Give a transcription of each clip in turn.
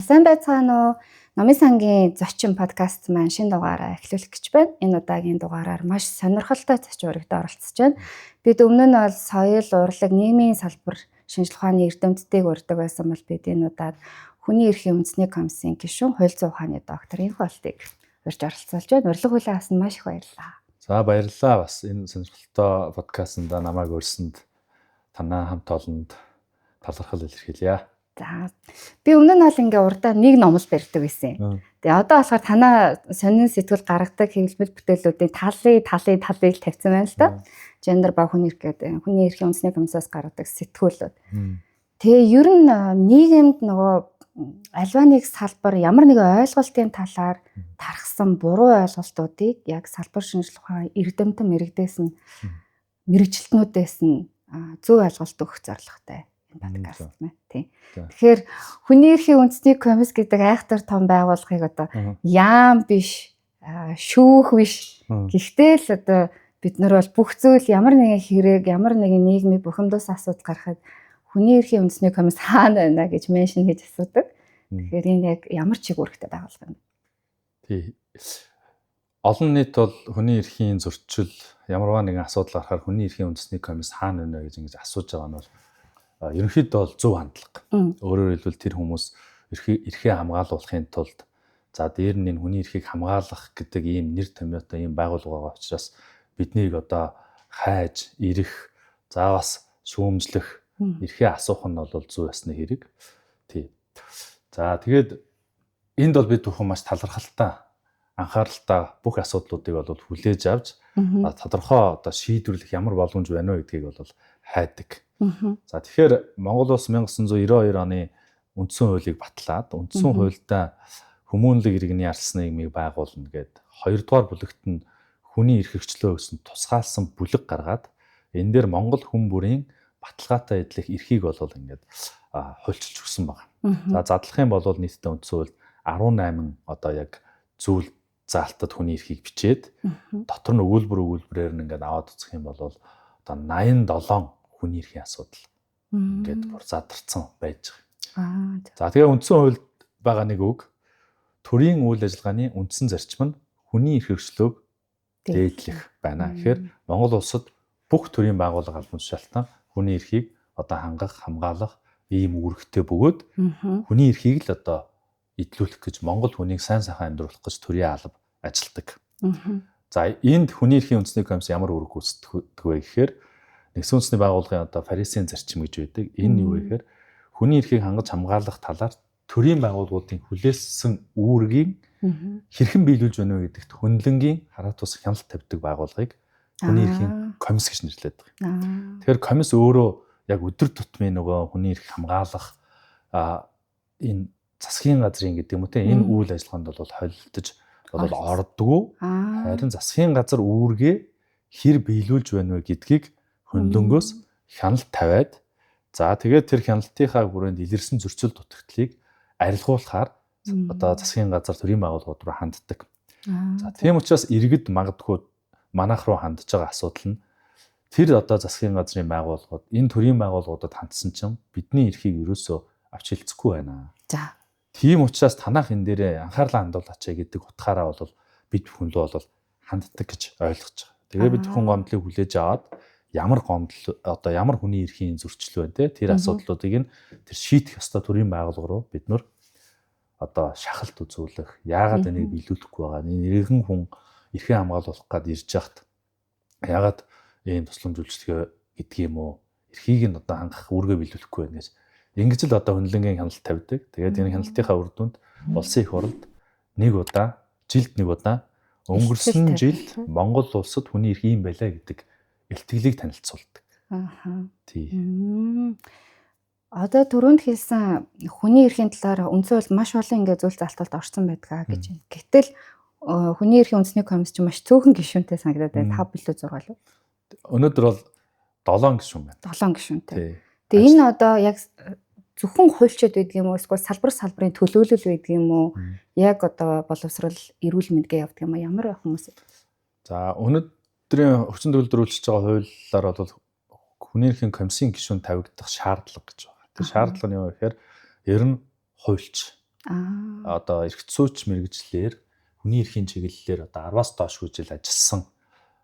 Сайн байцгаана уу? Номын сангийн зочин подкаст маань шинэ дугаараа эхлүүлэх гэж байна. Энэ удаагийн дугаараар маш сонирхолтой зочин урагт оролцож байна. Бид өмнө нь бол соёл, урлаг, нийгмийн салбар шинжлэх ухааны эрдэмтдийг урьдаг байсан бол бид энэ удаад хүний эрхийн үндэсний комиссийн гишүүн хууль зүйн ухааны доктор Энх Болтыг урьж оролцуулж байна. Урилга хүлээн авсан маш их баярлалаа. За баярлалаа. Бас энэ сонирхолтой подкастт намайг урьсанд танаа хамт олонд талархал илэрхийлье. За би өмнө нь бол ингээ урдаа нэг номол барьдаг байсан. Тэгээ одоо болохоор танаа сонин сэтгүүл гаргадаг хэвлэл бүтээлүүдийн талыг тавьсан байна л да. Гендер ба хүний эрх гэдэг хүний эрхийн үндэсний комиссаас гаргадаг сэтгүүлүүд. Тэгээ ер нь нийгэмд нөгөө альва нэг салбар ямар нэгэн ойлголтын талаар тархсан буруу ойлголтуудыг яг салбар шинжлэх ухааны эрдэмтэн мэрэгжилтнүүдээс нь зөв ойлголт өгөх зорилготой. Подкаст мэ тий. Тэгэхээр хүний эрхийн үндэсний комисс гэдэг айхтар том байгууллагыг одоо яам биш, шүүх биш. Гэхдээ л одоо бид нар бол бүх зүйл ямар нэгэн хэрэг, ямар нэгэн нийгмийн бухимдус асуудал гарахад хүний эрхийн үндэсний комисс хаана байна гэж меншн хийж асуудаг. Тэгэхээр энэ яг ямар чиг үүрэгтэй байгууллага юм бэ? Тий. Олон нийт бол хүний эрхийн зөрчил ямарваа нэгэн асуудал гарахаар хүний эрхийн үндэсний комисс хаана байна гэж ингэж асууж байгаа нь бол ерөнхийдөө бол зөв хандлага. Өөрөөр хэлбэл тэр хүмүүс эрхээ хамгаалуулахын тулд за дээр нь энэ хүний эрхийг хамгаалах гэдэг ийм нэр томьёотой ийм байгууллага байгаа учраас биднийг одоо хайж, ирэх, за бас шүүмжлэх, эрхээ асуух нь бол зөв ясны хэрэг. Тий. За тэгээд энд бол бид бүхэн маш талархалтай, анхааралтай бүх асуудлуудыг бол хүлээж авч тодорхой одоо шийдвэрлэх ямар боломж байна вэ гэдгийг бол хайдаг. За тэгэхээр Монгол улс 1992 оны үндсэн хуулийг батлаад үндсэн хуультай хүмүүнлэг иргэний арс нийгмийг байгуулна гэд 2 дугаар бүлэгт нь хүний эрх хэрэгчлөө гэсэн тусгаалсан бүлэг гаргаад энэ дээр Монгол хүн бүрийн баталгаатай эдлэх эрхийг бол ингээд хуульчилж өгсөн байна. За задлах юм бол нийтдээ үндсэн хуульд 18 одоо яг зүйл заалтад хүний эрхийг бичээд дотор нь өгүүлбэрээр нь ингээд аваад үзэх юм бол одоо 87 хүний эрхийн асуудал ингээд бүр задарсан байж байгаа. За тэгээ үндсэн хуульд байгаа нэг үг төрийн үйл ажиллагааны үндсэн зарчим нь хүний эрх хэрэгчлөөг дээдлэх байна. Тэгэхээр Монгол улсад бүх төрийн байгууллага албан тушаалтан хүний эрхийг одоо хангах, хамгаалах ийм үүрэгтэй бөгөөд хүний эрхийг л одоо эдлүүлэх гэж Монгол хүнийг сайн сайхан амьдруулах гэж төрийн алба ажилтдаг. За энд хүний эрхийн үндэсний комисс ямар үүрэг гүйцэтгэдэг вэ гэхээр Нэгдсэн үндэсний байгууллагын одоо Парисын зарчим гэж байдаг. Энэ юу вэ гэхээр хүний эрхийг хангаж хамгаалах талаар төрийн байгууллагуудын хүлээсэн үүргийг хэрхэн биелүүлж байна вэ гэдэгт хөндлөнгийн хараа тус хяналт тавьдаг байгууллагыг хүний эрхийн комисс гэж нэрлэдэг. Тэгэхээр комисс өөрөө яг өдөр тутмын нөгөө хүний эрх хамгаалах энэ засгийн газрын гэдэг юм уу те энэ үйл ажиллагаанд бол холилдож ордгоо. Харин засгийн газар үүргээ хэр биелүүлж байна вэ гэдгийг хөндлөнгөөс хяналт тавиад за тэгээд тэр хяналтынхаа хүрээнд илэрсэн зөрчил дутагдлыг арилгуулахаар одоо засгийн газар төрийн байгууллагууд руу ханддаг. За тийм учраас иргэд магадгүй манайх руу хандж байгаа асуудал нь тэр одоо засгийн газрын байгууллагууд энэ төрийн байгууллагуудад хандсан чинь бидний эрхийг ерөөсөө авч хэлцэхгүй байна. За тийм учраас танах энэ дээрээ анхаарлаа хандуулаач гэдэг утгаараа бол бид бүхэн л бол ханддаг гэж ойлгож байгаа. Тэгээ бид бүхэн гомдлыг хүлээж аваад ямар гомдол одоо ямар хүний эрхийн зөрчил байна те тэр асуудлуудыг нь тэр шийдэх ёстой төрийн байгууллага руу бид нар одоо шахалт үзүүлэх яагаад энийг биелүүлэхгүй байгаа нэгэн хүн эрхээ хамгаалуулах гээд ирж яхад яагаад ийм тусламж үйлчлэгээ гэдэг юм уу эрхийг нь одоо хангах үүргээ биелүүлэхгүй байна гэж ингэж л одоо хөндлөнгийн хяналт тавьдаг. Тэгээд энэ хяналтынхаа үр дүнд улсын их хурлд жилд нэг удаа өнгөрсөн жил Монгол улсад хүний эрх ийм байлаа гэдэг илтгэлийг танилцуулдаг. Тий. Одоо түрүүнд хэлсэн хүний эрхийн талаар үндсэн хууль маш олон ингээд зүйл залталд орсон байдгаа гэж байна. Гэтэл хүний эрхийн үндэсний комисс чинь маш цөөхөн гишүүнтэй санагдаад байна. 5 билүү 6 лөө. Өнөөдөр бол 7 гишүүн байна. 7 гишүүнтэй. Тэгээ энэ одоо яг зөвхөн хуульчид байдаг юм уу эсвэл салбарын төлөөлөл байдаг юм уу? Яг одоо боловсрал, эрүүл мэндгээ явдаг юм аа ямар хүмүүс? За өнөөдрийн өвчин төлөвлөрүүлж байгаа хуулиар бол хүний эрхийн комиссийн гишүүн тавигдах шаардлага гэж байна. Тэр шаардлага нь юу вэ гэхээр ер нь хуульч Одоо эрх зүйч мэргэжлэр хүний эрхийн чиглэлээр одоо 10-аас доош хүжил ажилласан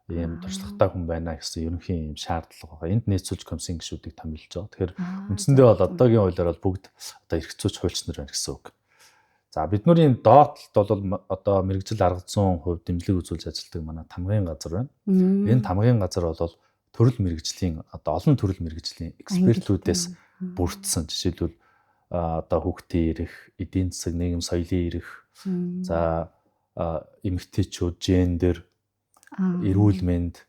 ийм туршлагатай хүн байна гэсэн ерөнхий ийм шаардлага байгаа. Энд нийцүүлж комиссийн гишүүдийг томилж байгаа. Тэгэхээр үндсэндээ бол одоогийн хуулиар бол бүгд одоо эрх зүйч хуульч нар байна гэсэн үг. За бидний доотлолт бол одоо мэргэжил арга зүйн хувьд дэмжлэг үзүүлж ажилладаг манай тамгын газар байна. Энэ тамгын газар бол төрөл мэргэжлийн одоо олон төрөл мэргэжлийн экспертүүдээс бүрдсэн. Жишээлбэл одоо хүүхдийн эрх, эдийн засаг, нийгэм соёлын эрх, за эмэгтэйчүүд, гендер, эрүүл мэнд,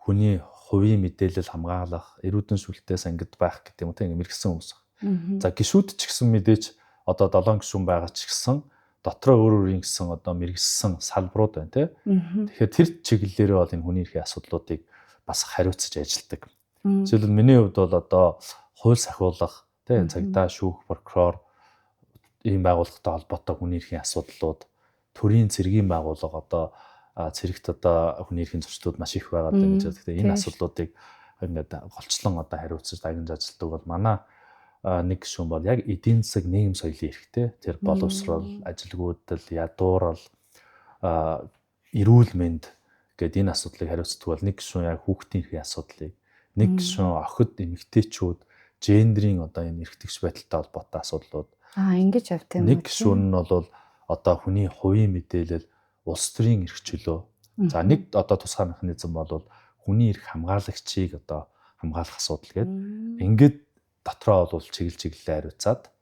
хүний хувийн мэдээлэл хамгаалах, эрүүдэн шүлтээс ангид байх гэдэг юм тийм мэргэсэн хүмүүс. За гишүүд ч гэсэн мэдээж одоо 7 гишүүн байгаа ч гэсэн дотроо өөр өөрийн гэсэн одоо мэргэсэн салбарууд байна тийм. Тэгэхээр тэр чиглэлээрээ бол энэ хүний эрхийн асуудлуудыг бас хариуцж ажилладаг. Жишээлбэл миний хувьд бол одоо хууль сахиулах тийм цагдаа, шүүх, прокурор ийм байгууллагатай холбоотой хүний эрхийн асуудлууд, төрийн цэргийн байгууллага одоо цэрэгт одоо хүний эрхийн зөрчилдөд маш их байгаа гэж байна. Тэгэхээр энэ асуудлуудыг ингээд голчлон одоо хариуцж дагнаж ажилладаг бол манай нэг гишүүн бол яг эдийн засаг, нийгэм соёлын эрхтэй тэр боловсрол, ажилгүйдэл, ядуурал, эрүүл мэнд гэдэг энэ асуудлыг хариуцдаг бол нэг гишүүн яг хүүхдийн эрхийн асуудлыг, нэг гишүүн охид эмэгтэйчүүд, гендерийн одоо энэ эрх тэгш байдалтай холбоотой асуудлууд. Ингэж авт юм. Нэг гишүүн нь бол одоо хүний хувийн мэдээлэл, улс төрийн эрх чөлөө. За нэг одоо тусгай механизм бол хүний эрх хамгаалагчийг одоо хамгаалах асуудал гэдэг. Ингээд дотроо бол чиглэлээ хариуцаад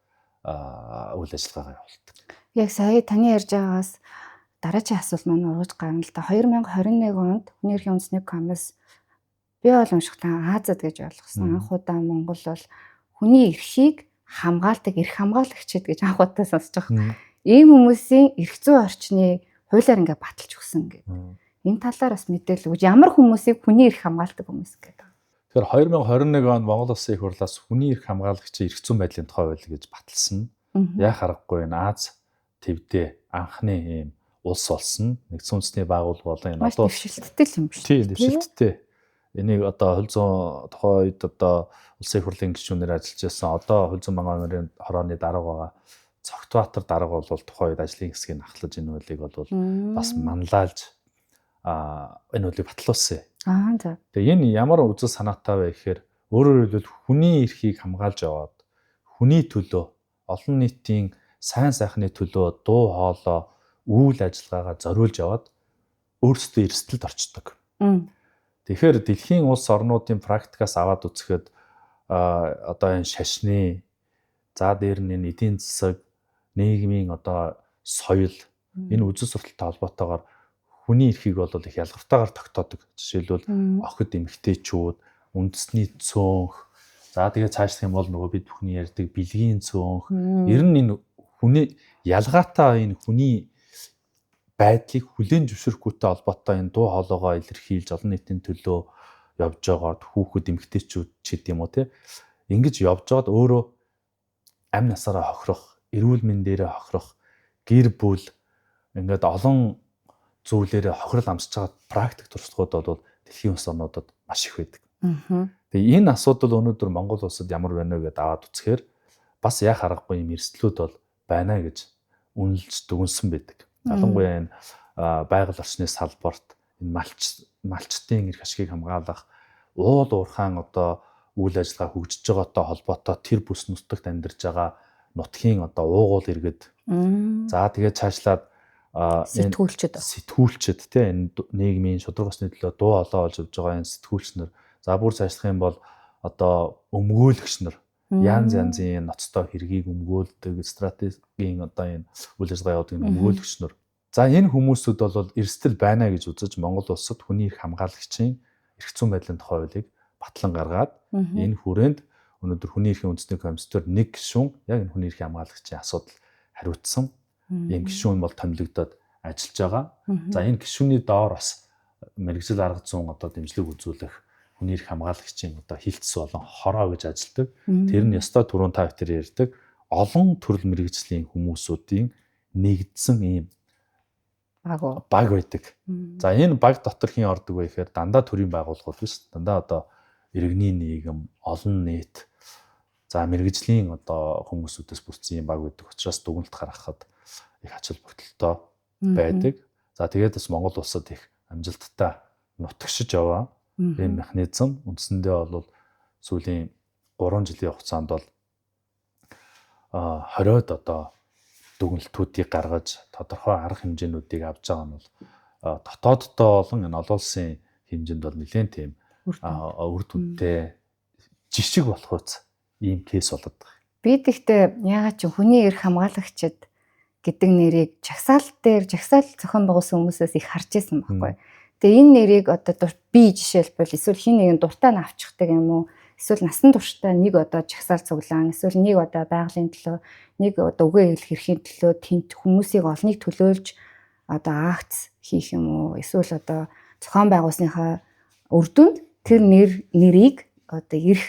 үйл ажиллагаагаа явуулдаг. Яг сая таны ярьж байгаас дараагийн асуулт маань ургаж гарна л да. 2021 онд хүний эрхийн үндэсний комисс би бол уншихтаа Азад гэж ойлгосон. Анх удаа Монгол бол хүний эрхийг хамгаалдаг эрх хамгаалагчид гэж анх удаа сонсож байгаа. Ийм хүмүүсийн эрх зүйн орчныг хуулиар ингээд баталж өгсөн гэдэг. Энэ талаар бас мэдээлэл өгч ямар хүмүүсийг хүний эрх хамгаалдаг хүмүүс гэдэг. Тэгэхээр 2021 онд Монгол Улсын их хурлаас хүний эрх хамгаалагчийн эрх зүйн байдлын тухай хууль гэж баталсан. Яг харахгүй энэ Аз төвдөө анхны ийм улс болсон. Нэгдсэн үндэсний байгууллага болон энэ одоо дэвшилттэй юм биш үү? Тийм, дэвшилттэй. Энийг одоо хууль зүйн тухай үед одоо Улсын их хурлын гишүүнээр ажиллаж байсан. Одоо хууль зүйн банк нарын хорооны дарга байгаа Цогтбаатар дарга бол тухай үед ажлын хэсгийг ахлаж энэ хуулийг бол бас манлайлж энэ хуулийг батлуулсан. За. Тэгээ энэ ямар үзэл санаатай вэ гэхээр өөрөөр хэлбэл хүний эрхийг хамгаалж яваад хүний төлөө олон нийтийн сайн сайхны төлөө дуу хоолой үйл ажиллагаагаа зориулж яваад өөрсдөө эрсдэлд орчдог. Тэгэхээр дэлхийн улс орнуудын практикаас аваад үзэхэд одоо энэ шашны за дээр нь энэ эдийн засаг, нийгмийн одоо соёл энэ үзэл сурталтай холбоотойгоор хүний эрхийг бол их ялгартаагаар тогтоодог. Жишээлбэл охид эмэгтэйчүүд, үндэсний цөөнх, за тэгээ цаашлах юм бол нөгөө бид бүхний ярьдаг бэлгийн цөөнх. Ер нь энэ хүний ялгаатай энэ хүний байдлыг хүлээн зөвшөөрөхгүйтэй холбоотой энэ дуу хоолойгоо илэрхийлж олон нийтийн төлөө явж байгаа хүүхэд эмэгтэйчүүд ч гэдэм юм уу те. Ингэж явж байгаад өөрөө амь насаараа хохирох, эрүүл мэндээрээ хохирох, гэр бүл ингээд олон зүйлээрээ хохирол амсаж байгаа практик туршлагууд бол дэлхийн улс орнуудад маш их байдаг. Тэгээ энэ асуудал өнөөдөр Монгол улсад ямар байна вэ гэдээ аваад үзэхээр бас яа харахгүй юм эрсдлүүд бол байна гэж үнэлж дүгнсэн байдаг. Ялангуяа энэ байгаль орчны салбарт энэ малчтын эрх ашгийг хамгаалах, уул уурхаан одоо үйл ажиллагаа хөгжиж байгаатай холбоотой тэр бүс нутагт амьдарч байгаа нутгийн одоо уугуул иргэд. За тэгээд цаашлаад сэтгүүлчд тийм энэ нийгмийн шударга усны төлөө дуу хоолой олж явж байгаа энэ сэтгүүлч нар, за бүр цаашлах юм бол одоо өмгөөлөгч нар янз янзын ноцтой хэргийг өмгөөлдөг стратегийн одоо энэ үйл ажиллагаа явуулдаг өмгөөлөгч нар. За энэ хүмүүсүүд бол эрсдэл байна гэж үзэж Монгол улсад хүний эрх хамгаалагчийн эрх зүйн байдлын тухай хуулийг батлан гаргаад энэ хүрээнд өнөөдөр хүний эрхийн үндэсний комиссээр нэг гишүүн яг энэ хүний эрхийн хамгаалагчийн асуудал хариуцсан ийм гишүүн бол томилогдоод ажиллаж байгаа. За энэ гишүүний доор бас мэргэжил арга зүйн одоо дэмжлэг үзүүлэх хүний эрх хамгаалагчийн одоо хилцс болон хороо гэж ажилладаг. Тэр нь ёстой түрүүн та бүхэн ярьдаг олон төрөл мэргэжлийн хүмүүсүүдийн нэгдсэн ийм баг байдаг. За энэ баг дотор хэн ордог вэ гэхээр дандаа төрийн байгууллагууд биш. Дандаа одоо иргэний нийгэм, олон нийт, За мэрэгжлийн одоо хүмүүсүүдээс бүрдсэн юм баг гэдэг учраас дүгнэлт гаргахад их ачаал бүгдэлтэй байдаг. За тэгээд бас Монгол улсад их амжилттай нутагшиж яваа ийм механизм үндсэндээ бол сүүлийн 3 жилийн хугацаанд бол 20-од одоо дүгнэлтүүдийг гаргаж тодорхой арга хэмжээнүүдийг авч байгаа нь бол дотооддоо болон энэ олон улсын хэмжээнд бол нэлээд тийм үр дүнтэй жишг болох үс ийм кейс болоод байгаа. Би тэгтээ ягаад ч хүний эрх хамгаалагчид гэдэг нэрийг жагсаал зохион байгуулсан хүмүүсээс их харж ирсэн байхгүй. Тэгээ энэ нэрийг одоо би жишээлбэл эсвэл хин нэгэн дуртай нь авчихдаг юм уу? Эсвэл насан туршдаа нэг одоо жагсаал цуглаан, эсвэл нэг одоо байгалийн төлөө, нэг одоо үгээ хэлэх эрхийн төлөө тэнт хүмүүсийг олныг төлөөлж одоо акц хийх юм уу? Эсвэл одоо зохион байгуулсныхаа үр дүнд тэр нэрийг одоо эрх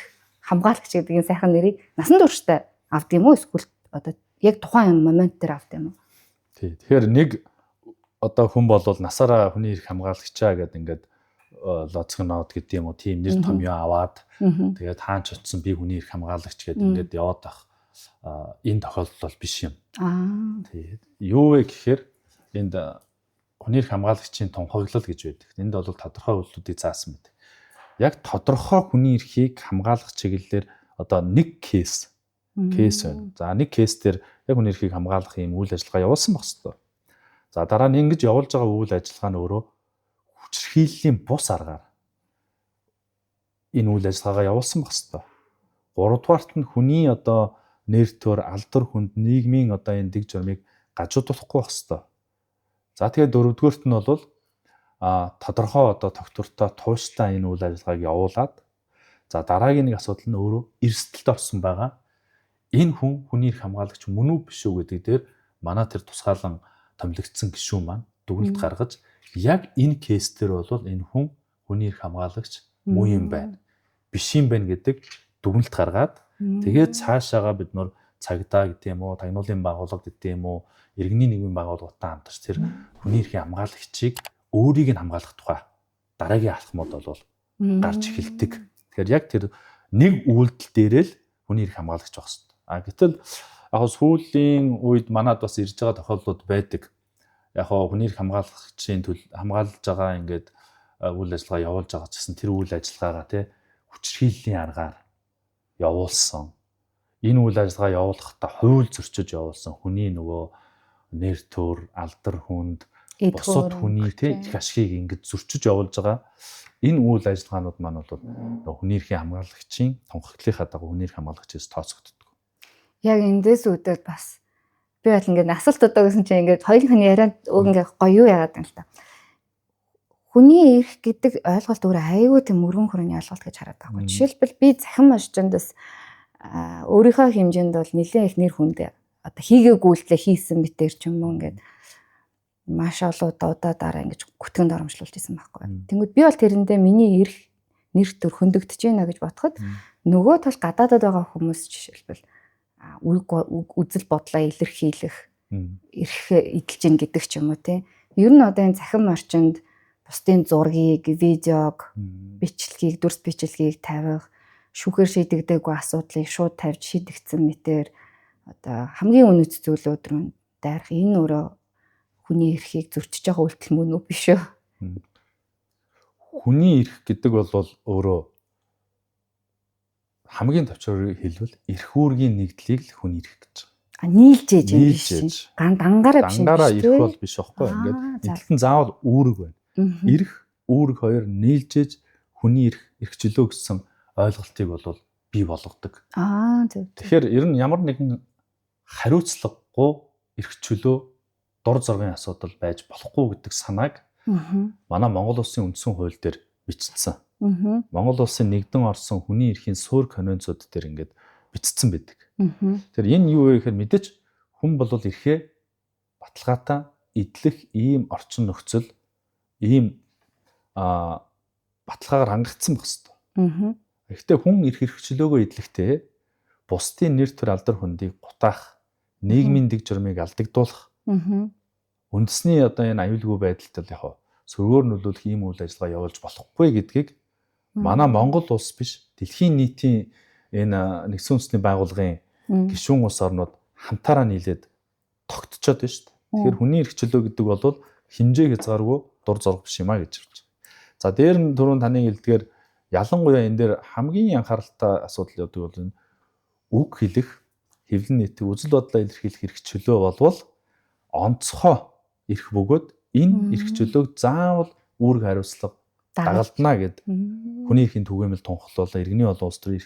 хамгаалагч гэдэг энэ сайхан нэрийг насан туршдаа авд юм уу? Эсвэл одоо яг тухайн момент дээр авд юм уу? Тий. Тэгэхээр нэг одоо хүн бол насаараа хүний эрх хамгаалагчаа гэдэг ингээд лоцк нот гэдэг юм уу тийм нэр томьёо аваад тэгээд хаач очсон би хүний эрх хамгаалагч гэдэг ингээд яваад байх энэ тохиолдол бол биш юм. Тэгээд юу вэ гэхээр энд хүний эрх хамгаалагчийн тунхаглал гэж байдаг. Энд бол тодорхой үйлдэлүүдийг заасан байдаг. Яг тодорхой хүний эрхийг хамгаалах чиглэлээр одоо нэг кейс байна. За нэг кейс дээр яг хүний эрхийг хамгаалах юм үйл ажиллагаа явуулсан байх хэвээр. За дараа нь ингэж явуулж байгаа үйл ажиллагаа нь өөрөө хүчирхийллийн бус аргаар энэ үйл ажиллагаагаа явуулсан байх хэвээр. Гуравдугаарт нь хүний одоо нэр төр алдар хүнд нийгмийн одоо энэ дэг журмыг гажуудуулахгүй байх хэвээр. За тэгээд дөрөвдүгээрт нь бол тодорхой одоо тогтвортой тууштай энэ үйл ажиллагааг явуулаад за дараагийн нэг асуудал нь өөрөө эрсдэлд орсон байгаа. Энэ хүний эрх хамгаалагч мөн үү биш үү гэдэг дээр манай тэр тусгаалan томилогдсон гишүүн маань дүгнэлт гаргаж яг энэ кейс дээр бол энэ хүн хүний эрх хамгаалагч муу юм байна. Биш юм байна гэдэг дүгнэлт гаргаад тэгээд цаашаага бид нөр цагдаа гэдэг юм уу, тагнуулын байгууллага гэдэг юм уу, иргэний нийгмийн байгууллагатай хамтарч тэр хүний эрхийн хамгаалагчийг өөрийг нь хамгаалах тухай дараагийн алхмууд бол гарч эхэлдэг. Тэгэхээр яг тэр нэг үйлдэл дээрээ л хүний эрх хамгаалагч байх хэрэгтэй. Гэтэл яг сүүлийн үед манад бас ирж байгаа тохиолдлууд байдаг. Яг хүний эрх хамгаалагчийн хамгаалж байгаа ингээд үйл ажиллагаа явуулж байгаа ч гэсэн тэр үйл ажиллагаагаа хүчирхийллийн аргаар явуулсан. Энэ үйл ажиллагаа явуулахдаа хууль зөрчиж явуулсан хүний нөгөө нэр төр, алдар хүнд, бусад хүний их ашгийг ингэж зөрчиж явуулж байгаа. Энэ үйл ажиллагаанууд маань бол хүний эрхийн хамгаалагчийн тунхаглалынхаа дагуу хүний эрх хамгаалагчээс тооцогддог. Яг эндээс үүдээд бас би бол ингээд асуулт одоо гэсэн чинь ингээд хоёулын яриад ингээд гоё юу яагаад юм л та. Хүний эрх гэдэг ойлголт өөрөө аюул тийм мөргөн хүрээний ойлголт гэж хараад байгаа. Жишээлбэл би захин машинтаас өөрийнхөө хэмжээнд бол нэлээд их нэр хүндээ одоо хийгээгүй үйлдэл хийсэн мэтэр ч юм уу ингээд маш олон удаа ингэж гүтгэнд оромжлуулж исэн байхгүй. Тэнгүүд би бол тэрэндээ миний эрх нэр төр хөндөгдөж байна гэж бодоход нөгөө тал гадаадад байгаа хүмүүс жишээлбэл үзэл бодлоо илэрхийлэх эрх эдэлж гин гэдэг ч юм уу тий. Ер нь одоо энэ захин орчинд бусдын зургийг, видеог, бичлэгийг, дүрс бичлэгийг тавих, шүүхээр шийдэгдээгүй асуудлыг шууд тавьж шийдэгдсэн мэтэр одоо хамгийн үнэт зүйлүүд рүү дайрах энэ өөрөө хүний эрхийг зөрчиж байгаа үйлдэл мөн үү биш үү? Хүний эрх гэдэг бол өөрөө хамгийн товчоор хэлбэл эрх үүргийн нэгдлийг л хүний эрх гэж байгаа. Нийлж ээж юм биш. Дангаараа биш. Дангаараа эрх бол биш аахгүй. Ингээд эдгээр нь заавал үүрэг байна. Эрх, үүрэг хоёр нийлж ээж хүний эрх чөлөө гэсэн ойлголтыг бол бий болгодог. Зөв. Тэгэхээр ер нь ямар нэгэн хариуцлагагүй эрх чөлөө дур зоргийн асуудал байж болохгүй гэдэг санааг манай Монгол Улсын үндсэн хууль дээр бичсэн. Монгол Улсын нэгдэн орсон хүний эрхийн суурь конвенцууд дээр ингээд бичсэн байдаг. Тэгэхээр энэ юу вэ гэхээр мэдээж хүн бол эрхээ баталгаатай эдлэх ийм орчин нөхцөл ийм баталгаагаар хангагдсан байх хэвээр. Гэхдээ хүн эрх хэрэгчлөөгөө эдлэхдээ бусдын нэр төр алдар хүндийг гутаах, нийгмийн дэг журмыг алдагдуулах, үндэсний одоо энэ аюулгүй байдалд яг сөргөөр нөлөөлөх ийм үйл ажиллагаа явуулж болохгүй гэдгийг манай Монгол улс биш дэлхийн нийтийн энэ нэгдсэн үндэсний байгууллагын гишүүн улс орнууд хамтаараа нийлээд тогтцоод байна шүү дээ. Тэгэхээр хүний эрх чөлөө гэдэг бол хинжээ хязгааргүй дур зорг биш юм а гэж хэлж байна. За дээр нь түрүүн таны хэлдгээр ялангуяа энэ дээр хамгийн анхааралтай асуудал явдаг бол энэ үг хэлэх, хэвлэн нийтийг үзэл бодлоо илэрхийлэх эрх чөлөө болвол онцгой эрх бөгөөд энэ эрх чөлөөг заавал үүрэг хариуцлага дагалдана гэд хүний эрхийн түгээмэл тунхаглуулаа иргэний олон улс төрийн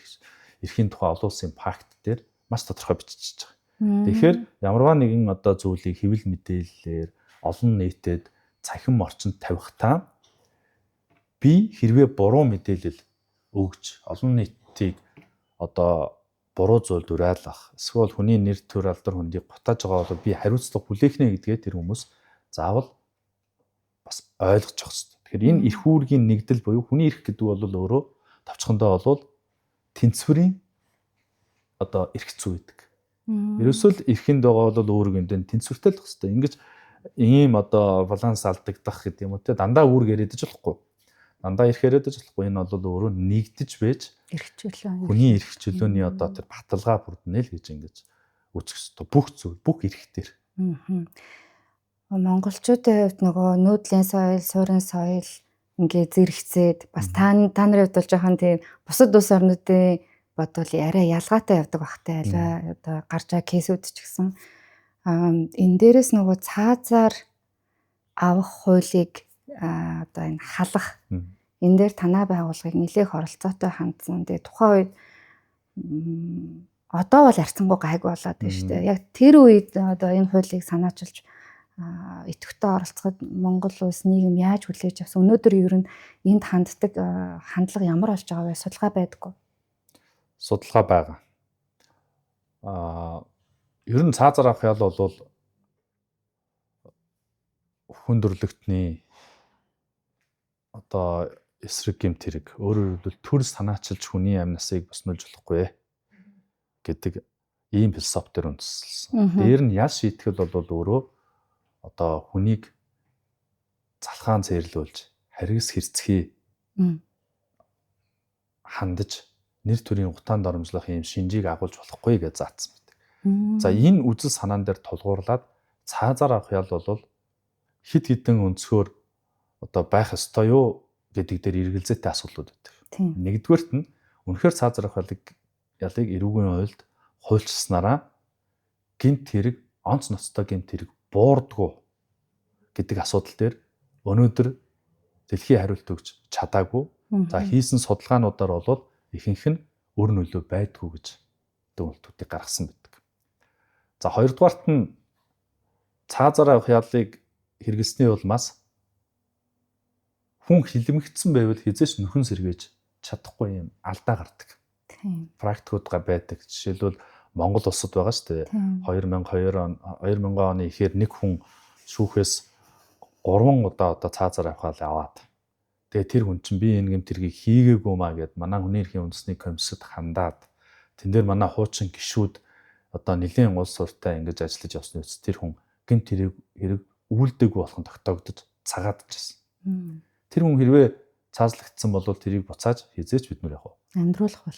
эрхийн тухай олон улсын пакт дээр маш тодорхой бичиж байгаа. Тэгэхээр ямарваа нэгэн одоо зүйлийг хэвлэл мэдээллээр олон нийтэд цахим орчинд тавихтаа би хэрвээ буруу мэдээлэл өгж олон нийтийг одоо буруу зүйлд уриалгах эсвэл хүний нэр төр алдар хүндийг гутааж байгаа бол би хариуцлага хүлээх нэ гэдгээ тэр хүмүүс заавал бас ойлгож явах хэрэгтэй. Тэгэхээр энэ эрх үүргийн нэгдэл буюу хүний эрх гэдэг бол өөрөө товчхондоо бол тэнцвэрийн одоо эрх зүй гэдэг. Ерөөсөө л эрхэнд байгаа бол үүрэг энэ тэнцвэртэй л хэвээр. Ингэж ийм одоо баланс алдагдах гэдэг юм уу те дандаа үүрэг яриад ч болохгүй. Дандаа эрх яриад ч болохгүй. Энэ бол өөрөө нэгдэж байж эрх чөлөө. Хүний эрх чөлөөний одоо тэр баталгаа бүрднэ л гэж ингэж үзэх хэрэгтэй. Бүх зүйл, бүх эрх төр. Монголчуудын хувьд нөгөө нүүдлийн соёл, суурин соёл ингээ зэрэгцээд бас та нарын хувьд бол жоохон тийм бусад улс орнуудын бодвол арай ялгаатай явдаг багтай альва одоо гарч байгаа кейсүүд ч гэсэн энэ дээрээс нөгөө цаазаар авах хуулийг одоо энэ халах энэ дээр танай байгууллагыг нэлээх оролцоотой хандсан. Тэгээ тухайн үед одоо бол арцсангүй гайг болоод байна шүү дээ. Яг тэр үед одоо энэ хуулийг санаачилж идэвхтэй оролцоход Монгол улс нийгэм яаж хүлээж авсан? Өнөөдөр ер нь энд ханддаг хандлага ямар болж байгаа вэ? Судалгаа байдаггүй. Судалгаа байгаа. Ер нь цаазаар авах ял бол хүндрэлтний одоо эсрэг гэмт хэрэг өөрөөр хэлбэл төр санаачилж хүний амь насыг босмолж болохгүй гэдэг ийм философи төр үндэслэсэн. Дээр нь ял шийтгэл бол өөрөө одоо хүнийг залхаан цээрлүүлж харгас хэрцгий хандаж нэр төрийн утаанд оромжлох юм шинжийг агуулж болохгүй гэж заасан байдаг. За энэ үзэл санаан дээр тулгуурлаад цаазаар авах ял бол хид хідэн өнцгөр одоо байх ёстой юу гэдэг дээр эргэлзээтэй асуудлууд байдаг. Нэгдүгээрт нь үнэхээр цаазаар авах ялыг эрүүгийн хуульд хуульчилснараа гэмт хэрэг онц ноцтой гэмт хэрэг буурдгуу гэдэг асуудал дээр өнөөдөр дэлхийн хариулт өгч чадаагүй. За хийсэн судалгаануудаар бол ихэнх нь өр нөлөө байдгүй гэж дүгнэлтүүдийг гаргасан байдаг. За хоёрдугаарт нь цаазаар авах ялыг хэрэглэсний улмаас хүн хилмигдсэн байвал хизээч нөхөн сэргээж чадахгүй юм алдаа гардаг. Практикууд байдаг. Жишээлбэл Монгол улсад байгаа шүү дээ. 2002 оны ихээр нэг хүн шүүхээс 3 удаа одоо цаазаар аваад. Тэгээ тэр хүн чинь би энэ гэмт хэргийг хийгээгүй маа гэд манай хүний эрхийн үндэсний комиссад хандаад тэн дээр манай хуучин гишүүд одоо нэлийн улс суртаа ингэж ажиллаж явсны үс тэр хүн гэмт хэрэг үйлдэггүй болох нь тогтоогдож цагаадж байсан. Тэр хүн хэрвээ цаазлагдсан бол тэрийг буцааж хизээч бид нар явах.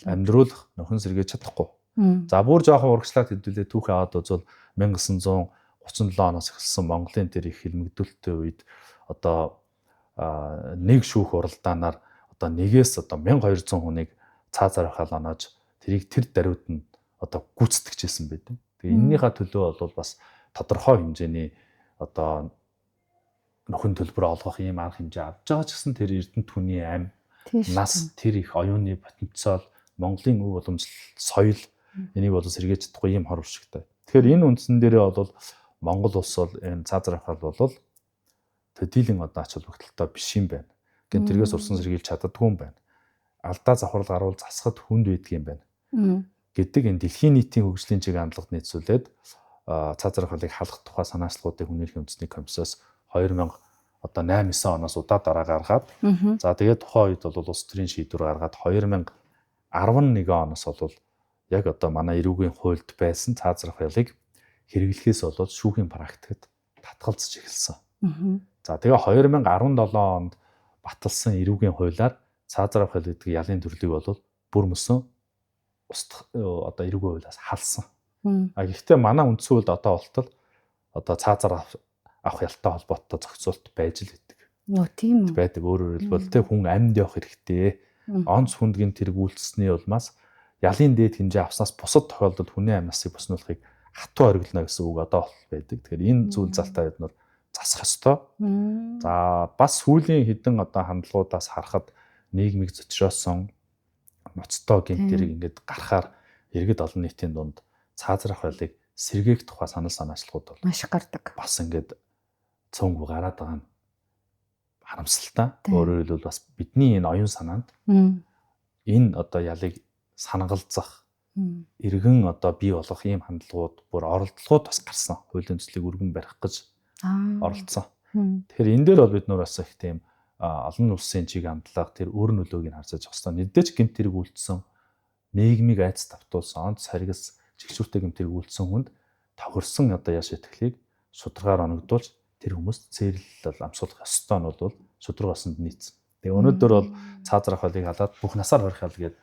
Амьдруулах нөхөн сэргээж чадахгүй. За бүр жоохон урагшлаад хэдүүлээ түүхээ аваад үзвэл 1937 оноос эхэлсэн Монголын тэр их хилмигдүүлэлтийн үед одоо нэг шүүх уралдаанаар одоо нэгээс одоо 1200 хүнийг цаазаар хахаал оноож тэрийг тэр даруйд нь одоо гүйцэтгэжсэн байдаг. Тэгээ энэнийхээ төлөө бол бас тодорхой хэмжээний одоо нөхөн төлбөр олгох ийм арга хэмжээ авч байгаа ч гэсэн тэр эрдэнэт хүний амь нас тэр их оюуны потенциал Монголын өв уламжлал соёл энийг бол сэргээж чадахгүй ийм хор уршигтай. Тэгэхээр энэ үндсэн дээрээ бол Монгол улс бол энэ цаазаар хахаал бол төдийлөн одоо ач холбогдолтой биш юм байна. Гэнт тэргээс урсан сэргийлж чаддаггүй юм байна. Алдаа завхрал гаруул засахад хүнд байдаг юм байна. Гэдэг энэ дэлхийн нийтийн хөгжлийн чиг хандлагад нийцүүлээд цаазаар хахаалыг халах тухай санаачлалуудыг хүний эрхийн үндэсний комиссоос 2008-9 оноос удаа дараа гаргаад за тэгээд тухайн үед бол улс төрийн шийдвэр гаргаад 2011 оноос бол яг одоо манай эрүүгийн хуульд байсан цаазаар хахаалыг хэрэглэхээс бол шүүхийн практикт татгалзаж эхэлсэн. За тэгээ 2017 онд баталсан эрүүгийн хуулиар цаазаар хахаал гэдэг ялын төрлийг бол бүр мөсөн устдах одоо эрүүгийн хуулиас халсан. А гэхдээ манай үндсэн хуульд одоо болтол одоо цаазаар авах ялтай холбоотой зохицуулт байж л байдаг. Нөө тийм үү. Байдаг. Өөрөөр хэлбэл тэ хүн амьд явах хэрэгтэй. Онц хүндгийн тэрэг үйлчлсэний улмаас ялын дээд хэмжээ авснаас бусад тохиолдолд хүний амь насыг боснуулахыг хатуу хориглоно гэсэн үг одоо байдаг. Тэгэхээр энэ зүйл залтаа бид нар засах ёстой. За бас сүүлийн хэдэн одоо хандлагуудаас харахад нийгмийг зочроосон ноцтой гэмт тэрэг ингээд гарахаар иргэд олон нийтийн дунд цаазрах байлыг сэргээх тухай санал санаачлагууд бол маш гардаг. Бас ингээд цөөнгүй гараад байгаа нь харамсалтай. Өөрөөр хэлбэл бас бидний энэ оюун санаанд энэ одоо ялыг санагалзах иргэн одоо бий болгох ийм хандлагууд бүр оролдлогууд бас гарсан. Хуулийн төслийг өргөн барих гэж оролцсон. Тэгэхээр энэ дээр бол бид нар бас их тийм олон улсын чиг хандлага тэр өөр нөлөөг нь харж байгаа хэвээр. Нэгдэж гэмт тэрэг үйлдсэн нийгмийг айц давтуулсан онц саргис чигчүүртэй гэмт тэрэг үйлдсэн хүнд тохирсон одоо яш итгэлийг шударгаар оногдуулж тэр хүмүүст цэрлэл амсуулах ёстой нь бол шударгаасанд нийцсэн. Тэгээ өнөөдөр бол цаазрах хуулийг халаад бүх насаар хорих хал гэдэг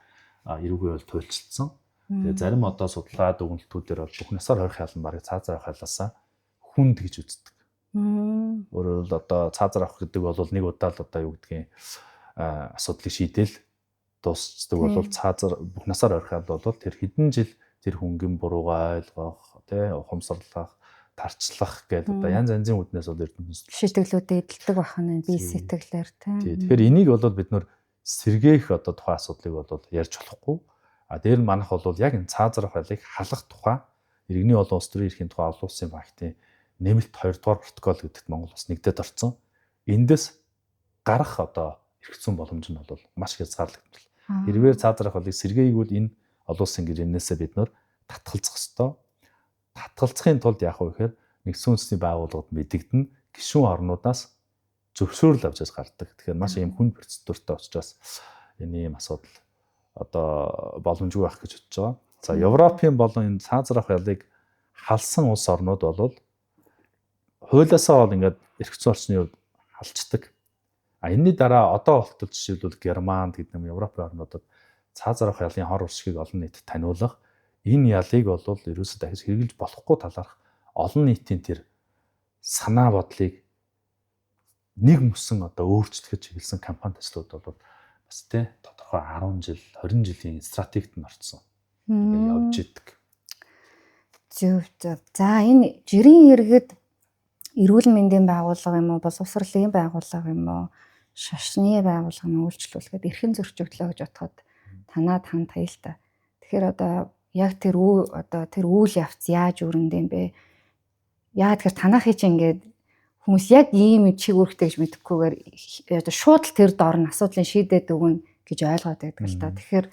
эрүүгийн хууль туйлчилсан. Тэгээ зарим одоо судалгаа дүгнэлтүүдээр бол бүх насаар хорих хал нь барыг цаазрах хуулиасаа хүнд гэж үздэг. Өөрөөр хэлбэл одоо цаазрах гэдэг бол нэг удаа л одоо юу гэдгийг асуудлыг шийдэл дуусчдаг бол цаазар бүх насаар хорих хал бол тэр хэдэн жил тэр хүнгийн буруугаа ойлгох, тий ухамсарлах, тарчлах гэдэг одоо янз янзын үднээс бол эрдэмтэн шийтгэлүүдэд эдэлдэг бахна бие сэтгэлээр тий. Тэгэхээр энийг бол бид нөр сэргээх одоо тухайн асуудлыг бол ярьж болохгүй. А дээр нь манайх бол яг энэ цаазрах хуулийг халах тухай иргэний олон улс төрийн эрхийн тухай олон улсын банкны нэмэлт 2 дугаар протокол гэдэгт Монгол бас нэгдээд орсон. Эндээс гарах одоо эргэцсэн боломж нь бол маш хязгаарлагдмал. Хэрвээ цаазрах хуулийг сэргээйгүүл энэ олон улсын гэрээнээсээ бид нөр татгалзах ёстой. Татгалзахын тулд яах вэ гэхээр нэгдсэн үндэсний байгууллагад мэдэгдэн гишүүн орнуудаас зөвшөөрөл авч гардаг. Тэгэхээр маш ийм хүн процедуртай учраас энэ ийм асуудал одоо боломжгүй байх гэж бодож байгаа. За Европын болон энэ цаазрах хуулийг халсан улс орнууд бол хуулиасаа бол ингээд эрхцэн орчны хувьд халцдаг. А энэний дараа одоо болтол жишээлбэл Германд гэдэг юм Европын орнуудад цаазрах ялын хор уршгийг олон нийтэд таниулах энэ ялыг бол ерөөсөө дахиж хэрэгжилж болохгүй талаарх олон нийтийн тэр санаа бодлыг нэг мөсөн одоо өөрчлөхөж чиглэсэн кампани төслүүд бол бас тий тодорхой 10 жил 20 жилийн стратегид нь орцсон. Тэгээ явж идэг. Зөв. За энэ жирийн иргэд эрүүл мэндийн байгууллага юм уу, боловсролын байгууллага юм уу, шашны байгууллага нь үйлчлүүлэхэд эрхэн зөрчигдлөө гэж бодоход танаад ханд хаяалтай. Тэгэхээр одоо яг тэр үйл явц яаж өрөнд юм бэ? Яа тэгэхээр танахыг чи ингээд хүмүүс яг ийм чиг үүрэгтэй гэж мэдэхгүйгээр одоо шууд л тэр дор нь асуудлыг шийдээд өгнө гэж ойлгоод байдаг л та. Тэгэхээр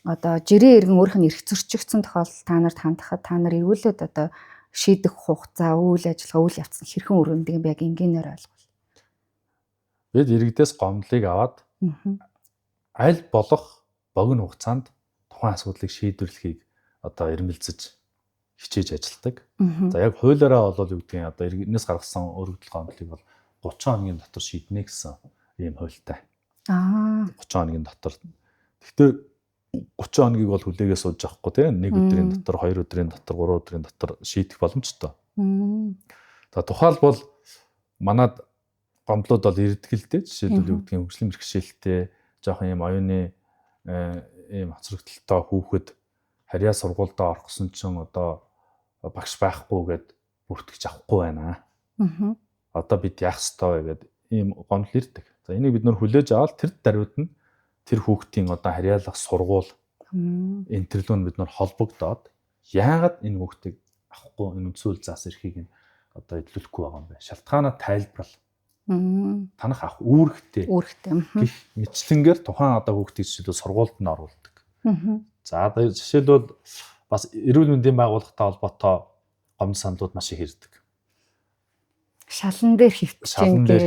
одоо жирийн иргэн өөрх нь эрх зөрчигдсөн тохиолдолд та нарт хандахад та нар эргүүлээд одоо шийдэх хугацаа, үйл ажиллагаа, үйл явц нь хэрхэн өрөндг юм яг энгийнээр ойлгуул. Бид иргэдээс гомдлыг аваад аль болох богино хугацаанд тухайн асуудлыг шийдвэрлэхийг одоо эрмэлзэж хичээж ажилтдаг. За яг хуулиараа бол юу гэдгийг одоо иргэнээс гаргасан өргөдөл гомдлыг бол 30 хоногийн дотор шийднэ гэсэн ийм хуультай. 30 хоногийн дотор. Гэхдээ 30 хоногийг бол хүлээгээ сууж авахгүй тийм 1 өдрийн дотор, 2 өдрийн дотор, 3 өдрийн дотор шийдэх боломжтой. За тухайлбал манад гомдлууд бол ирдэг л дээ. Жишээлбэл юу гэдгийг хөгжлийн бэрхшээлтэй жоохон ийм оюуны ийм хоцрогдолтой хүүхэд харьяа сургуультай орох гэсэн чинь одоо багш байхгүйгээд бүртгэж авахгүй байна. Одоо бид яах ёстой вэ гэдэг ийм гомдол ирдэг. За энийг бид нөр хүлээж аваад тэр даруйд нь тэр хүүхдийн одоо харьяалах сургууль энтэрлүүн бид нөр холбогдоод яагаад энэ хүүхдийг авахгүй энэ үндсүүл заас эрхийг нь одоо эдлүүлэхгүй байгаа юм бэ? Шалтгаанаа тайлбарл. Танах авах үүрэгтэй. Гэх мэтлэнгээр тухайн одоо хүүхдийг жишээлбэл сургуульд нь оруулдаг. За жишээлбэл бас эрүүл мэндийн байгууллагатай холбоотой гомдол саналууд маш их ирдэг. Шалан дээр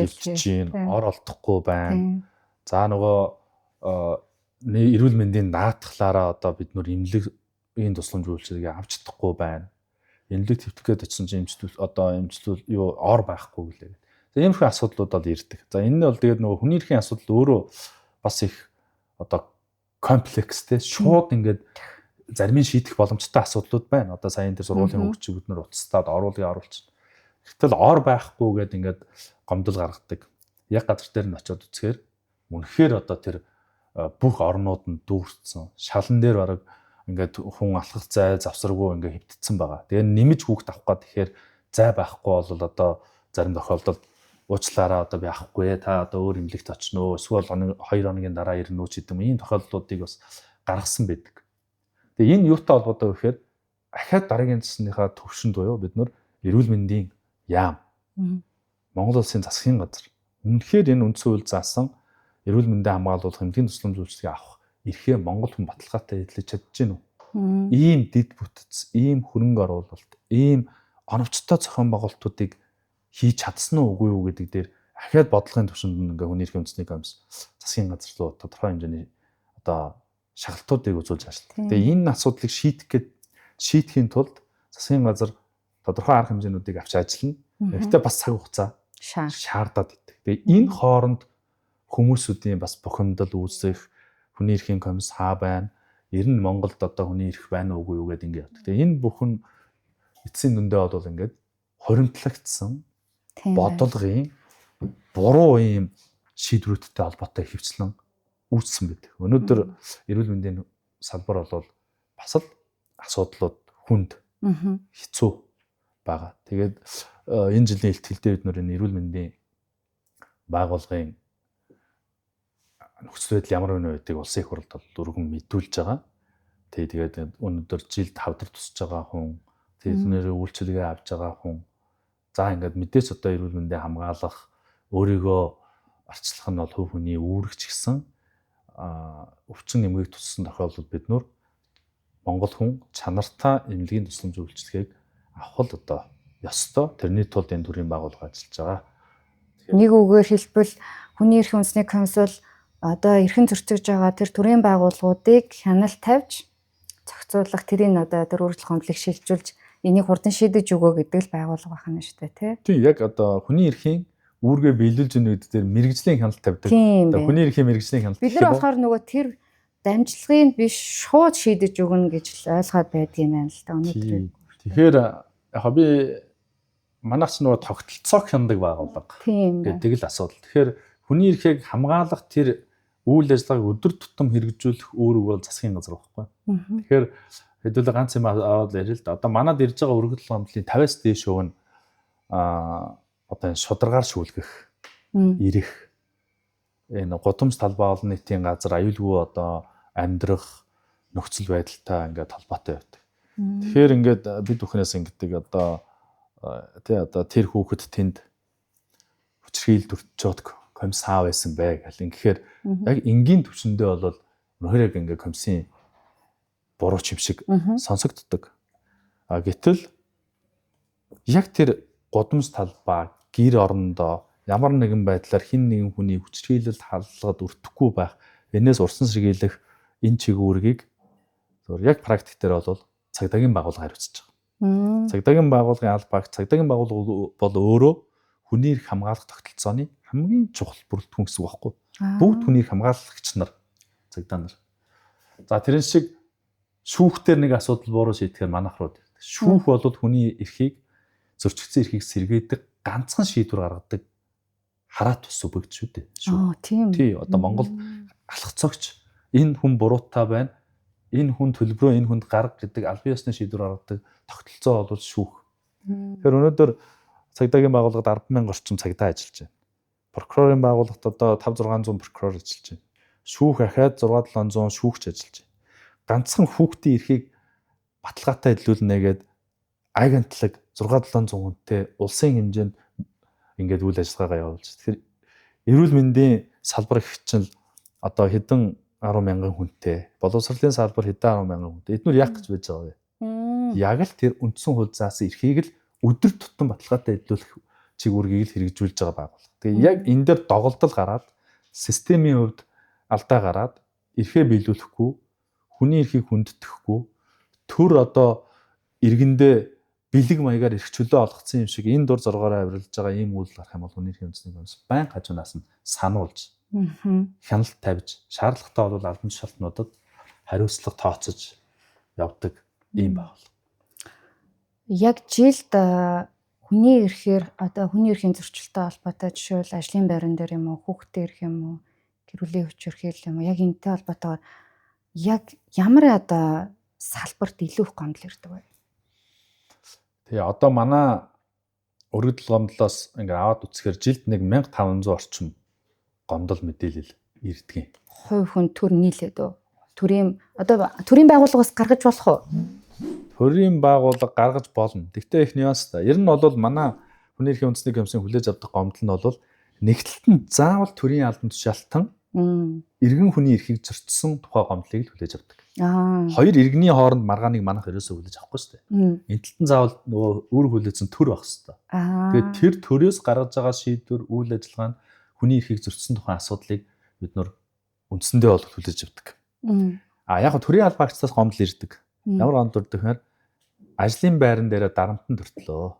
хөвчж ор олдохгүй байна. За нөгөө эрүүл мэндийн даатгалаараа одоо бид нөр эмнэлгийн тусламж үйлчилгээг авч чадахгүй байна. Эмнэлэг твтгэхэд очсон чинь эмчлүүл юу ор байхгүй гэлээ. За иймэрхүү асуудлууд бол ирдэг. За энэ нь бол тэгээд нөгөө хүний эрхийн асуудал өөрөө бас их одоо комплекстэй шууд ингээд зарим нь шийдэх боломжтой асуудлууд байна. Одоо саяын тэр сургуулийн хөгжигчднөр уцтаад оруулгыг оруулчихна. Гэтэл ор байхгүй гэдэг ингээд гомдол гаргадаг. Яг газар дээр нь очиод үзэхээр үнэхээр одоо тэр бүх орнууд нь дүүрсэн. Шалан дээр бараг ингээд хүн алхах зай завсаргүй ингээд хөвтцсэн байгаа. Тэгээ нэмж хүүхд авах гад тэгэхээр зай байхгүй бол одоо зарим тохиолдолд уучлаараа одоо би авахгүй та одоо өөр эмнэлэгт очно эсвэл 2 хоногийн дараа ирнэ үү гэдэг юм. Ийм тохиолдлуудыг бас гаргасан байдаг. Тэгээ энэ юутай холбоотой вэ гэхээр ахаад дараагийн засныхаа төвшөнд буюу бид нар эрүүл мэндийн яам Монгол улсын засгийн газар үнэхээр энэ үндсэн хууль заасан эрүүл мэндийг хамгаалуулах эмнэлгийн тусламж үйлчилгээ авах эрхээ Монгол хүн баталгаатай эзлэж чадчихэв үү? Ийм дэд бүтц, ийм хөрөнгө оруулалт, ийм оновчтой зохион байгуулалтуудыг хийж чадсан уу үгүй юу гэдэг дээр ахаад бодлогын түвшинд ингээ хүний эрхийн үндэсний комисс засгийн газар руу тодорхой хэмжээний одоо шагалтуудыг үзүүлж ажилладаг. Тэгээ энэ асуудлыг шийдэхийн тулд засгийн газар тодорхой арга хэмжээнүүдийг авч ажиллана. Гэхдээ бас цаг хугацаа шаардаад идэг. Тэгээ энэ хооронд хүмүүсүүдийн бас бухимдал үүсэх хүний эрхийн комисс хаа байна? Ер нь Монголд одоо хүний эрх байна уугүй юу гэдэг ингээд. Тэгээ энэ бүхэн эцсийн дүндээ бол ингээд хоримтлагдсан бодлогын буруу ийм шийдвэрүүдтэй холбоотой хөвцлөн үүссэн байдаг. Өнөөдөр эрүүл мэндийн салбар бол бас л асуудлууд хүнд хэцүү байгаа. Тэгээд энэ жилийн ихтгэлдээ бид нэр эрүүл мэндийн байгууллагын нөхцөл байдал ямар вэ гэдгийг улсын их хурлд дөрвөн мэдүүлж байгаа. Тэгээд өнөөдөр жилд 5 дахь тусаж байгаа хүн, тэднэрээ үйлчилгээ авч байгаа хүн. За ингээд мэдээж одоо эрүүл мэндийг хамгаалах, өөрийгөө арчлах нь бол хувь хүний үүрэгч гэсэн өвчин эмгээг туссан тохиолдолд бид нөр Монгол хүн чанартай эмнэлгийн тусламж үйлчилгээг авах л одоо ёстой. Тэрний тулд энэ төрлийн байгууллага ажиллаж байгаа. Нэг үгээр хэлбэл хүний эрхийн үндэсний комисс бол одоо эрхэн зөрчиж байгаа тэр төрлийн байгууллагуудыг хяналт тавьж зохицуулах тэрийг одоо тэр үргэлжлэх хөндлөлийг шилжүүлж энийг хурдан шийдэж өгөө гэдэг л байгууллага байна шүү дээ, тийм яг одоо хүний эрхийн үүргээ биелүүлж өгнө гэдэг дээр мэрэгжлийн хяналт тавьдаг. Одоо хүний эрхийн мэрэгжлийн хяналт. Бид нар болохоор нөгөө тэр дамжлагыг биш шууд шийдэж өгнө гэж ойлгоод байдгийн байна л да өнөөдөр. Тэгэхээр яг би манайч нөгөө тогтолцоог хяндаг байгууллага гэдэг л асуудал. Тэгэхээр хүний эрхийг хамгаалах тэр үйл ажиллагааг өдөр тутам хэрэгжүүлэх үүрэг бол засгийн газар байхгүй. Тэгэхээр хэдүүлээ ганц юм аваад ярил л да. Одоо манад ирж байгаа өргөдөл гомдлын 50-аас дээш өв нь одоо шударгаар шүүлгэх, ирэх энэ гудамж талбай олон нийтийн газар аюулгүй одоо амьдрах нөхцөл байдалтай ингээд холбоотой байдаг. Тэгэхээр ингээд бид бүхнээс ингэдэг одоо тэр хүүхэд тэнд хүчрхийлд өртчөөд комисс хаа байсан бэ гэл ингэхээр яг энгийн төвшөндөө бол өнөөдөр ингээд комиссийн буруу ч юм шиг сонсогддог. Гэтэл яг тэр гудамж талбай гэр орондоо ямар нэгэн байдлаар хин нэгэн хүний хүчрхийлэлд халдлагад өртөхгүй байх энэс урсан сэргийлэх энэ чиглэлийг яг практик дээр бол цагдаагийн байгууллага хариуцж байгаа. Цагдаагийн байгууллагын аль баг цагдаагийн байгууллага бол өөрөө хүний эрх хамгаалах тогтолцооны хамгийн чухал бүрэлдэхүүн гэсэн үг байхгүй. Бүгд хүний эрх хамгаалагч нар цагдаа нар. За тэрэн шиг шүүхтэр нэг асуудал буруу шийдэхээр манайх руу ирдэг. Шүүх бол хүний эрхийг зөрчигдсөн эрхийг сэргээдэг ганцхан шийдвэр гаргадаг хараат тус үбэгч шүү дээ. Тийм. Тий, одоо Монгол алхацогч энэ хүн буруутай байна. Энэ хүн төлбөрөө энэ хүнд гарга гэдэг аль бие ёсны шийдвэр гаргадаг тогтолцоо бол шүүх. Тэгэхээр өнөөдөр цагдаагийн байгууллагад 100000 орчим цагдаа ажиллаж байна. Прокурорын байгууллагт одоо 5-600 прокурор ажиллаж байна. Шүүх ахаад 6-700 шүүгч ажиллаж байна. Ганцхан хүүхдийн эрхийг баталгаатай илүүлнэ гэдэг агентлаг 6-700 хүнтэй улсын хэмжээнд ингээд үйл ажиллагаагаа явуулж. Тэгэхээр эрүүл мэндийн салбар хичнээн одоо хэдэн 10,000 хүнтэй, боловсролын салбар хэдэн 10,000 хүнтэй. Эдгээр яг гэж байж байгаа вэ? Яг л тэр үндсэн хууль заасан эрхийг л өдөр тутам баталгаатай илүүлэх чиглэлийг л хэрэгжүүлж байгаа байгууллага. Тэгээ яг энэ дээр доголдол гараад системийн хувьд алдаа гараад эрхээ биелүүлэхгүй, хүний эрхийг хүндэтгэхгүй, төр одоо иргэндээ бэлэг маягаар их чөлөө олгоцсон юм шиг энэ дур зоргоороо авирлаж байгаа ийм үйл гарах юм бол хүний эрхийн үндэсний комисс байн хажуунаас нь сануулж хяналт тавьж шаардлагатай бол албан тушаалтнуудад хариуцлага тооцож явдаг ийм байгууллага. Яг жилд хүний эрхээр одоо хүний эрхийн зөрчилтэй холбоотой жишээл ажлын байран дээр юм уу, хүүхдээ ирэх юм уу, гэр бүлийн хүчирхийлэл юм уу, яг энэтэй холбоотойгоор яг ямар одоо салбарт илүү их гомдол ирдэг вэ? Тэгээ одоо манай өргөдөл гомдлоос ингээ аваад үзэхээр жилд нэг 1500 орчим гомдол мэдээлэл ирдэг. Хувь хүн төр нийлээд үү? Төрийн байгууллагаас гаргаж болох уу? Төрийн байгууллага гаргаж болно. Гэхдээ их нюанстай. Ер нь бол манай хүний эрхийн үндэсний комиссийн хүлээж авдаг гомдол нь бол нэгтлэлтэн заавал төрийн албан тушаалтан иргэн хүний эрхийг зөрчсөн тухай гомдлыг л хүлээж авдаг. Хоёр иргэний хооронд маргааныг манайх ерөөсөө хүлээж авахгүй шүү дээ. Нэгтлэлтэн заавал нөгөө үр хүлээсэн төр байх хэрэгтэй. Тэгээд тэр төрөөс гаргаж байгаа шийдвэр, үйл ажиллагаа нь хүний эрхийг зөрчсөн тухай асуудлыг бид нөр үндсэндээ бол хүлээж авдаг. Яг нь төрийн албан агчдаас гомдол ирдэг. Ямар гомдол ирдэг вэ? Ажлын байран дээр дарамтанд төртлөө.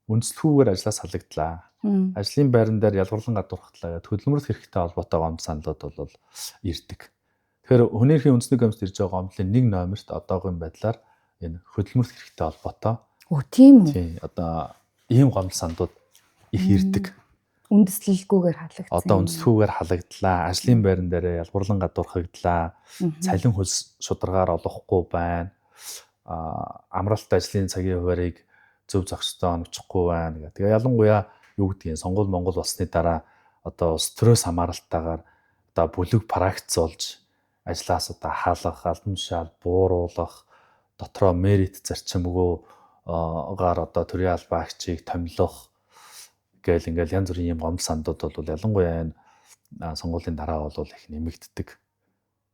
Үндэслэхүүгээр ажлаас халагдлаа. Ажлын байран дээр ялгарлан гадуурхтлаа гэдэг хөдөлмөрлөх хэрэгтэй холбоотой гомдол саналууд бол ирдэг. Тэгэхээр хүний эрхийн үндэсний комиссд ирж байгаа гомдлын нэг номерт одоогийн байдлаар энэ хөдөлмөрлөх хэрэгтэй холбоотой. Тийм үү? Тийм. Одоо ийм гомдол саналууд их ирдэг. Үндэслэлгүйгээр халагдсан. Одоо үндэслэхүүгээр халагдлаа. Ажлын байран дээр ялгарлан гадуурхагдлаа. Цалин хөлс шударгаар олохгүй байна. Амралт ажлын цагийн хуваарийг зөв зохистой оновчхгүй байна гэх. Тэгээ ялангуяа юу гэдгийг сонгуул Монгол болсны дараа одоо стресс хамааралтайгаар одоо бүлэг практик болж ажлаас одоо хаалгах, албан тушаал бууруулах, дотроо мерит зарчимгүйгээр одоо төрийн албан агчийг томилох гээл ингээл янз бүрийн юм гомдол сандууд бол ялангуяа энэ сонгуулийн дараа бол их нэмэгддэг.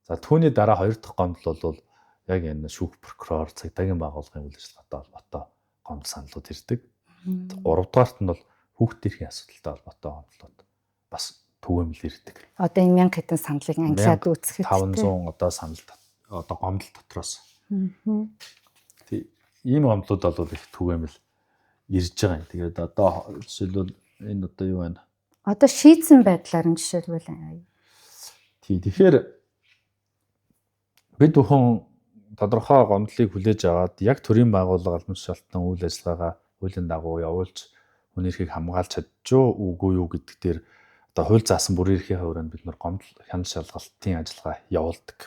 За түүний дараа хоёр дахь гомдол бол яг энэ шүүх прокурор, цагдаагийн байгууллагын үйл ажиллагаатай холбоотой гомдол саналууд ирдэг. Гурав дахьт нь бол хүүхдийн эрхийн асуудалтай холбоотой гомдлууд бас түгээмэл ирдэг. Одоо энэ 1000 хэдэн саналыг англиад үүсгэхэд 500 одоо санал одоо гомдол дотроос. Тэг ийм гомдлууд бол их түгээмэл ирж байгаа юм. Тэгээд одоо жишээлбэл энэ одоо юу байна? Одоо шийдсэн байдлаар нь жишээлбэл тэгэхээр бид бүхэн тодорхой гомдлыг хүлээж аваад яг төрийн байгууллага албан тушаалтан үйл ажиллагаагаа хуулийн дагуу явуулж хүний эрхийг хамгаалж чадчихгүй үгүй юу гэдэг дээр одоо хууль заасан бүрийн эрхийн хувьд бид нар гомдол хяналт шалгалтын ажиллагаа явуулдаг.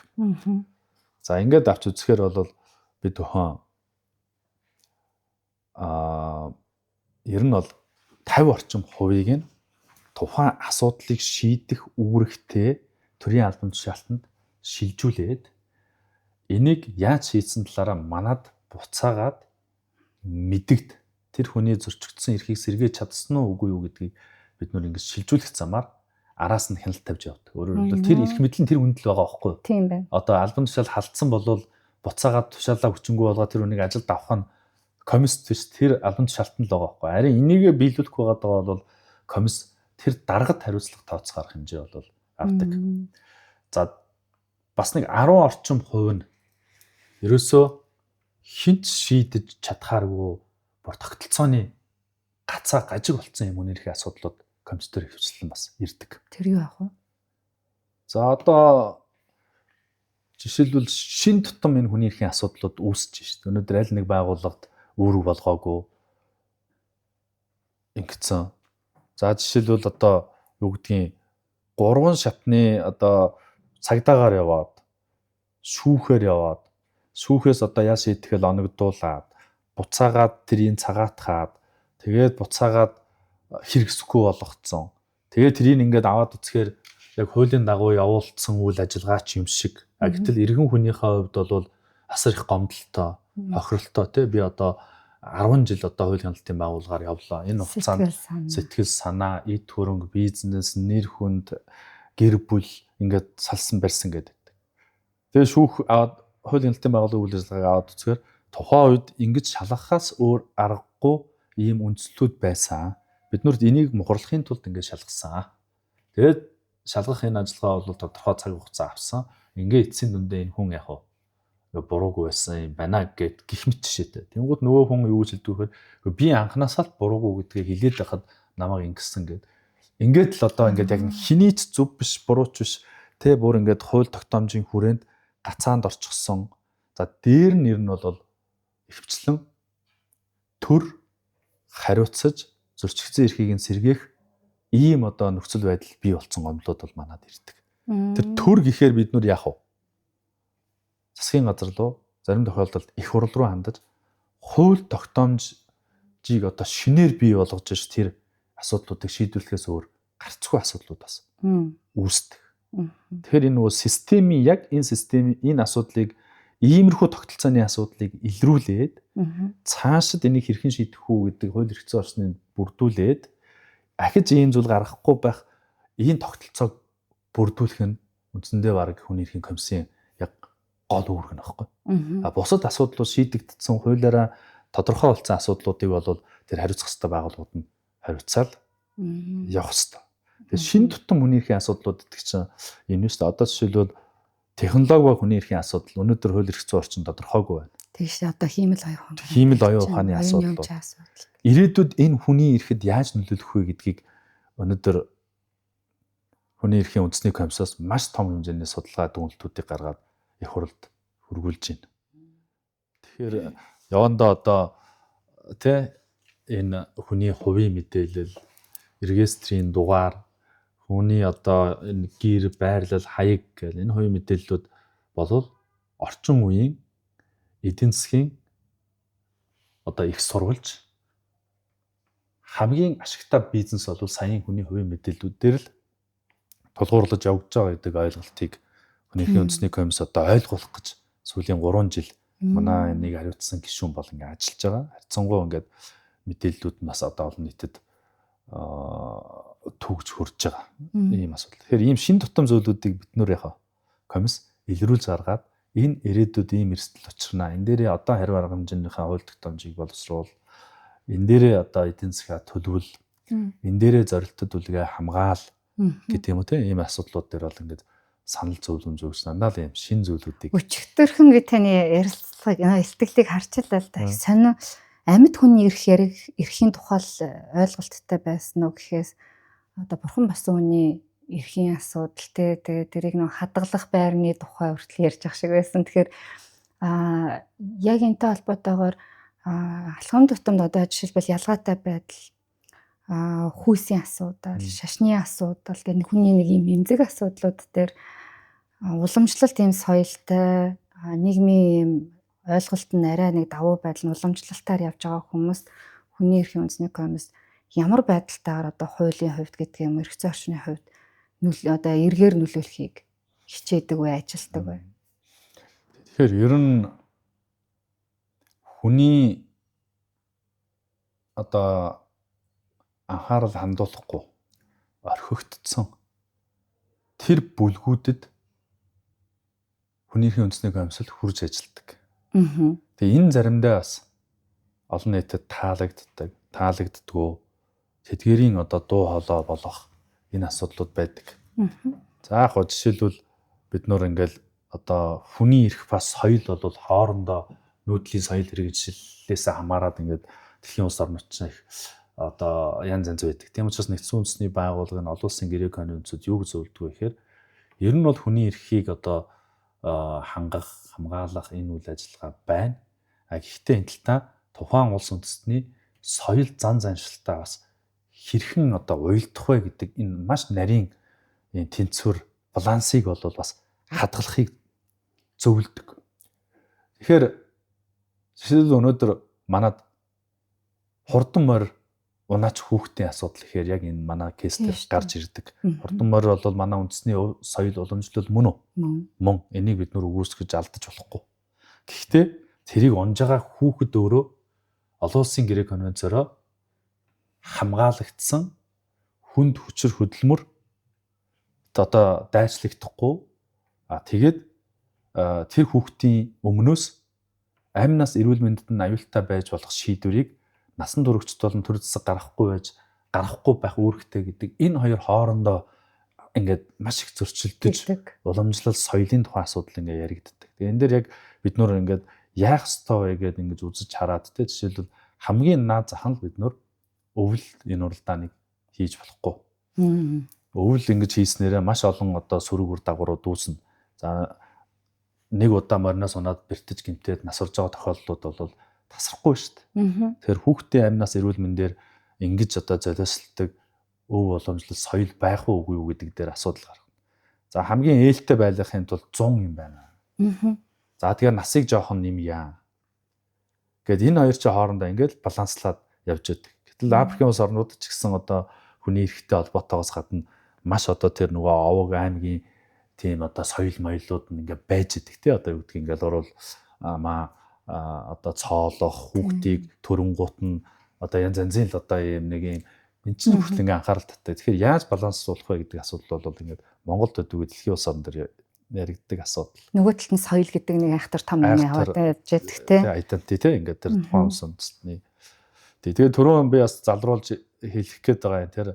За ингээд авч үзэхээр бол бид бүхэн ер нь бол 50 орчим хувийг нь тухайн асуудлыг шийдэх үүрэгтэй төрийн албан тушаалтанд шилжүүлээд энийг яаж шийдсэн талаараа манад буцаагаад мэдэгд тэр хүний зөрчигдсөн эрхийг сэргээж чадсан уу үгүй юу гэдгийг бид нөр ингэж шилжүүлэх замаар араас нь хяналт тавьж явдаг. Өөрөөр хэлбэл тэр эрх мэдэл нь тэр хүнд л байгаа байхгүй юу? Тийм байна. Одоо албан тушаал халтсан болвол буцаагаад тушаалаа хүчингүй болгоод тэр хүнийг ажилд авах нь комисс биш тэр албан тушаалтан л байгаа байхгүй. Харин энийгээ биелүүлэх байгаа бол комисс тэр даргад хариуцлага тооцох арга хэмжээ бол авдаг. За бас нэг 10 орчим хувь нь ерөөсөө хинч шийдэж чадхааргүй бүр тогтолцооны гацаа гажиг болцсон юм үнэрхий асуудлууд комиссээр хөвчлэн бас ирдэг. Тэр юу аах вэ? За одоо жишээлбэл шин тутам энэ хүний эрхийн асуудлууд үүсэж шүү дээ. Өнөөдөр аль нэг байгууллагад үүрэг болгоогүй ингэсэн. За жишээлбэл одоо юу гэдгийг 3 шатны одоо цагдаагаар яваад шүүхээр яваад шүүхээс одоо яа шийдэхэл оногдуулаад буцаагаад тэрийг цагаатгаад тэгээд буцаагаад хэрэгсэхгүй болгоцсон. Тэгээд тэрийг ингээд аваад үзэхээр яг хуулийн дагуу явуулсан үйл ажиллагаа ч юм шиг. Гэтэл иргэн хүнийхээ хувьд бол асар их гомдолтой, хохиролтой тий би одоо 10 жил одоо хуулийн хяналтын байгууллагаар явлаа. Энэ хугацаанд сэтгэл санаа, эд хөрөнгө, бизнес, нэр хүнд, гэр бүл ингээд салсан барьсан гэдэг. Тэгээ шүүх аваад хуулийн хяналтын байгууллагын үйл ажиллагааг аваад үзэхээр тухайн үед ингэж шалгахаас өөр аргагүй ийм үндслүүд байсан. Бид нүрд энийг мухарлахын тулд ингэж шалгасан. Тэгээд шалгах энэ ажиллагаа бол тодорхой цаг хугацаа авсан. Ингээ эцсийн дүндээ энэ хүн яг буруугүй байсан юм байна гэд гих мэт жишээтэй. Тэнгууд нөгөө хүн юу гэж хэлдэг вэхээр би анханасаа л буруугүй гэдгийг хэлээд байхад намайг ингэсэн гэд. Ингээд л одоо ингээд яг хэний ч зүв биш, бурууч биш. Тэ бүр ингээд хууль тогтоомжийн хүрээнд гацаанд орчихсон. За дээр нэр нь бол өвчлэн төр хариуцаж зөрчигдсөн эрхийг нь сэргээх ийм одоо нөхцөл байдал бий болсон гомдлууд бол манад ирдэг. Тэр төр гэхээр бид нүр яах вэ? Засгийн газар руу зарим тохиолдолд их хурл руу хандаж хууль тогтоомжийг одоо шинээр бий болгож ш тэр асуудлуудыг шийдвэрлэхээс өөр гарцгүй асуудлууд бас үүсдэг. Тэгэхээр энэ нөгөө системийн яг энэ системийн энэ асуудлыг иймэрхүү тогтолцооны асуудлыг илрүүлээд цаашид энийг хэрхэн шийдэх үү гэдэг хууль эрх зүйн орчныг бүрдүүлээд ахиж ийм зүйл гаргахгүй байх энэ тогтолцоог бүрдүүлэх нь үндсэндээ баг хүний эрхийн комиссийн яг гол үүрэг нь аахгүй. Бусад асуудлууд шийдэгдсэн хуулиараа тодорхой болсон асуудлуудыг бол тэр хариуцах ёстой байгууллагууд нь хариуцаал явах ёстой. Тэгээ шин тутам хүний эрхийн асуудлууд гэдэг чинь энэ нь шүү дээ. Одоо жишээлбэл технологи ба хүний эрхийн асуудал өнөөдөр хууль эрх зүйн орчин тодорхойгүй байна. Тэгш одоо хиймэл оюун ухааны. Хиймэл оюун ухааны асуудал. Ирээдүйд энэ хүний эрхэд яаж нөлөөлөх вэ гэдгийг өнөөдөр хүний эрхийн үндэсний комиссаас маш том хэмжээний судалгаа дүгнэлтүүдийг гаргаад их хурлд хөргүүлж байна. Тэгэхээр явандаа одоо тэ энэ хүний хувийн мэдээлэл, регистрийн дугаар, хүний одоо энэ гэр, байрлал, хаяг гэл энэ хувийн мэдээллүүд болвол орчин үеийн эдийн засгийн одоо их сурвалж хамгийн ашигтай бизнес бол саяын хүний хувийн мэдээллүүдээр л тулгуурлаж явж байгаа гэдэг ойлголтыг хүний эрхийн үндэсний комисс одоо ойлгуулах гэж сүүлийн 3 жил манай энийг хариуцсан гишүүн бол ингээд ажиллаж байгаа. Харьцангуй ингээд мэдээллүүд нь бас одоо олон нийтэд төгж хөрж байгаа ийм асуудал. Тэгэхээр ийм шин тутам зүйлүүдийг бид нөр яхаа комисс илрүүлж гаргаад энэ ирээдүйд ийм эрсдэл учрна. Энэ дээрээ одоо хариу арга хэмжээнийхээ хууль тогтоомжийг боловсруул. Энэ дээрээ одоо эдийн засгаа төлөвлөл. Энэ дээрээ зорилттой үлгээ хамгаал гэдэг юм уу те ийм асуудлууд дээр бол ингээд санал зөвлөмж өгч дандаа л ийм шин зүйлүүдийг өчигдөрхөн би таны ярилцлагыг илтгэлийг харчлаа л да. Сонин амьд хүний эрхийн тухай ойлголттой байсан уу гэхээс одоо бурхан басан хүний эрхийн асуудал те тэгээ тэрийг нэг хадгалах байрны тухай хүртэл ярьж ах шиг байсан. Тэгэхээр яг энэтэй холбоотойгоор алхам тутамд одоо жишээлбэл ялгаатай байдал хүүсийн асуудал, шашны асуудал гэх хүний нэг юм эмзэг асуудлууд дээр уламжлалт ийм соёлтой нийгмийн ойлголт нь арай нэг давуу байдал нь уламжлалтаар явж байгаа хүмүүс хүний эрхийн үндэсний комисс ямар байдалтайгаар одоо хуулийн хувьд гэдэг юм эрх зүйн орчны хувьд одоо эргээр нөлөөлөхийг хичээдэг вэ, ажилтдаг вэ? Тэгэхээр ер нь хүний одоо анхаарал хандуулахгүй орхигдсон тэр бүлгүүдэд хүний эрхийн үндэсний комиссд хурж ажилтдаг. Тэгээ энэ заримдаа бас олон нийтэд таалагддаггүй тэдгэрийн одоо дуу хоолой болох энэ асуудлууд байдаг. За яг хөө жишээлбэл бид нөр ингээл одоо хүний эрх бас соёл бол хоорондоо нүүдлийн соёл хэрэгжлээс хамаарат ингээд дэлхийн улс орнууд ч их одоо янз янз байдаг. Тийм учраас нэгдсэн үндэсний байгууллага нь олон улсын гэрээ конвенцүүд юу гэж зөвлөдөг вэ гэхээр ер нь бол хүний эрхийг одоо хангах, хамгаалах энэ үйл ажиллагаа байна. Гэхдээ энэ талаа тухайн улс үндэстний соёл зан заншилтаа бас хэрхэн одоо уйлдах вэ гэдэг энэ маш нарийн тэнцвэр балансыг бол бас хадгалахыг зөвлөдөг. Тэгэхээр жишээлбэл өнөөдөр манад хурдан морь унаач хүүхдийн асуудал гэхээр яг энэ манай кейсээр гарч ирдэг. Хурдан морь бол манай үндэсний соёл уламжлал мөн үү? Мөн. Энийг бид нөр үүсгэж алдаж болохгүй. Гэхдээ тэрийг онж байгаа хүүхэд өөрөө олон улсын гэрээ конвенцороо хамгаалагдсан хүнд хүчээр хөдөлмөр одоо дайчлагдахгүй тэгээд тэр хүүхдийн өмнөөс амь нас эрүүл мэндэд нь аюултай байж болох шийдвэрийг насан туршид болон төр засаг гаргахгүй байх үүрэгтэй гэдэг энэ хоёр хоорондоо ингээд маш их зөрчилдөж уламжлал соёлын тухайн асуудал ингээд яригддаг. Тэгээ энэ дээр яг бид нөр ингээд яах ёстой вэ гэдээ ингэж үзэж хараад те жишээлбэл хамгийн наад зах нь бид нөр өвөл энэ уралдааныг хийж болохгүй. Өвөл ингэж хийснээрээ маш олон одоо сөрөг үр дагаврууд үүснэ. За нэг удаа мориноос унаад бэртэж гимтээд нас орж байгаа тохиолдлууд бол тасрахгүй шүү дээ. Тэгэхээр хүүхдийн амнаас эрүүл мэндээр ингэж одоо золиослдог өв уламжлал соёл байх уугүй юу гэдэг дээр асуудал гарна. За хамгийн ээлтэй байлгахын тулд 100 юм байна. За тэгэхээр насыг жоохон нэмье. Гэт энэ хоёр чинь хоорондоо ингээд баланслаад явж байдаг. Гэтэл Африкийн улс орнууд ч гэсэн одоо хүний эрхтэй холбоотойгоос гадна маш одоо тэр нөгөө овог аймгийн тийм одоо соёл моёлууд нь ингээд байж идэг тий одоо юу гэдгийг ингээд орвол одоо цоолох хүүхдийг төрөнгуут нь одоо янз янзын л одоо юм нэг юм энэ чинь хүртэл ингээд анхаарал татдаг. Тэгэхээр яаж баланслуулах вэ гэдэг асуудал бол ингээд Монголд өдөө дэлхийн улс орн дээр яригддаг асуудал. Нөгөө талд нь соёл гэдэг нэг айхтар том юм яваад байж байдаг тий. Айданти тий ингээд тэр тухайн улс үндэстний. Тэгээд түрүүн би бас залруулж хэлэх гээд байгаа юм. Тэр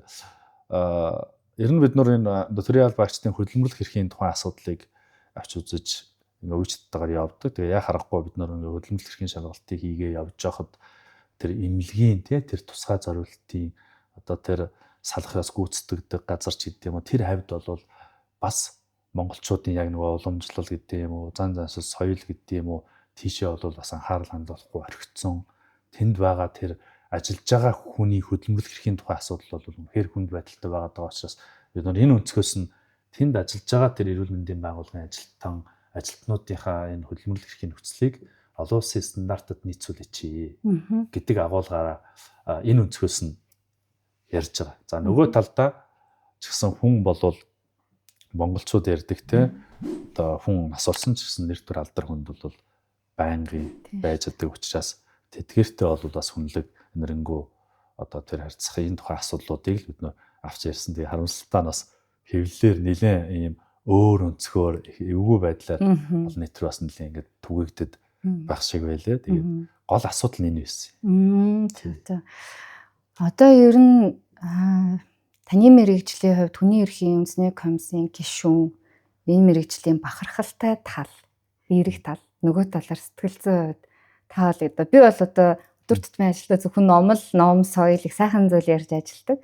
ер нь бид нар энэ нотариал багчдын хөдөлмөрлөх эрхийн тухайн асуудлыг авч үзэж ингээ үйлчлэлтэйгээр явдаг. Тэгээ яа харахгүй бид нар ингээ хөдөлмөрлөх эрхийн шалгалтыг хийгээ явж байхад тэр эмнэлгийн тий тэр тусгай зориултын одоо тэр салахаас гүйцэтгэдэг газар ч гэдэг юм уу тэр хавьд бол бас монголчуудын яг нөгөө уламжлал гэдэг юм уу зан заншил соёл гэдэг юм уу тийшээ бол бас анхаарал хандуулахгүй орхигдсон. Тэнд байгаа тэр ажиллаж байгаа хүний хөдөлмөрлөх эрхийн тухай асуудал бол үнэхээр хүнд байдалтай байгаа учраас бид нар энэ өнцгөөс нь тэнд ажиллаж байгаа тэр эрүүл мэндийн байгууллагын ажилтнуудынхаа энэ хөдөлмөрлөх эрхийн нөхцөлийг олон улсын стандартад нийцүүлээч гэдэг агуулгаараа энэ өнцгөөс нь ярьж байгаа. За нөгөө талдаа ч гэсэн хүн болвол монголчууд ярьдаг те одоо хүн нас орсон ч гэсэн нэр төр алдар хүнд бол байнгын байж байгаа учраас тэтгэртэй бол бас хүнлэг нэрэнгүү одоо тэр харьцахын энэ тухайн асуудлуудыг л бид нөө авч ярьсан. Тэгээ харамсалтай нь бас хэвлэлээр нэлээд ийм өөр өнцгөр эвгүй байдлаар олон нийт рүү бас нэлээд ингээд түгээгдэд байх шиг байлаа. Тэгээд гол асуудал нь энэ байсан. Одоо ер нь таны мэрэгжлийн хувьд хүний эрхийн үндэсний комиссийн гишүүн энэ мэрэгжлийн бахархалтай тал, эерэг тал, нөгөө талаар сэтгэл зүйн тал гэдэг. Би бол одоо өдөр тутмын ажилдаа зөвхөн ном, соёл их сайхан зүйл ярьж ажилладаг.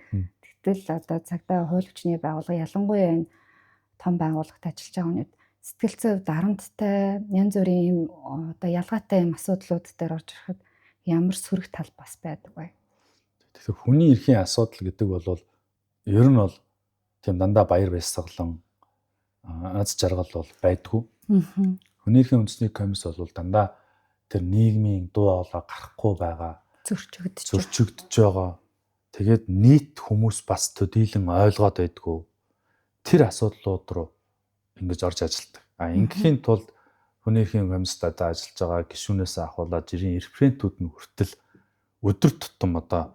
Тэгтэл одоо цагдаа хууль хүчний байгууллага ялангуяа энэ том байгууллагад ажиллаж байгаа хүмүүс сэтгэл зүйн дарамттай янз бүрийн юм одоо ялгаатай юм асуудлууд дээр орж ирэхэд ямар сөрөг тал бас байдаг вэ? Тэгэхээр хүний эрхийн асуудал гэдэг бол ер нь бол тийм дандаа баяр баясгалан аз жаргал бол байдгүй. Хүний эрхийн үндэсний комисс бол дандаа тэр нийгмийн дуу хоолой гарахгүй байгаа, зөрчигдөж байгаа. Тэгээд нийт хүмүүс бас төдийлөн ойлгоод байдгүй. Тэр асуудлууд руу ингэж орж ажилтдаг. Ингээхийн тулд хүний эрхийн комиссад ажиллаж байгаа гишүүнээс ахуулаад жирийн референтүүд нь хүртэл өдөр тутам одоо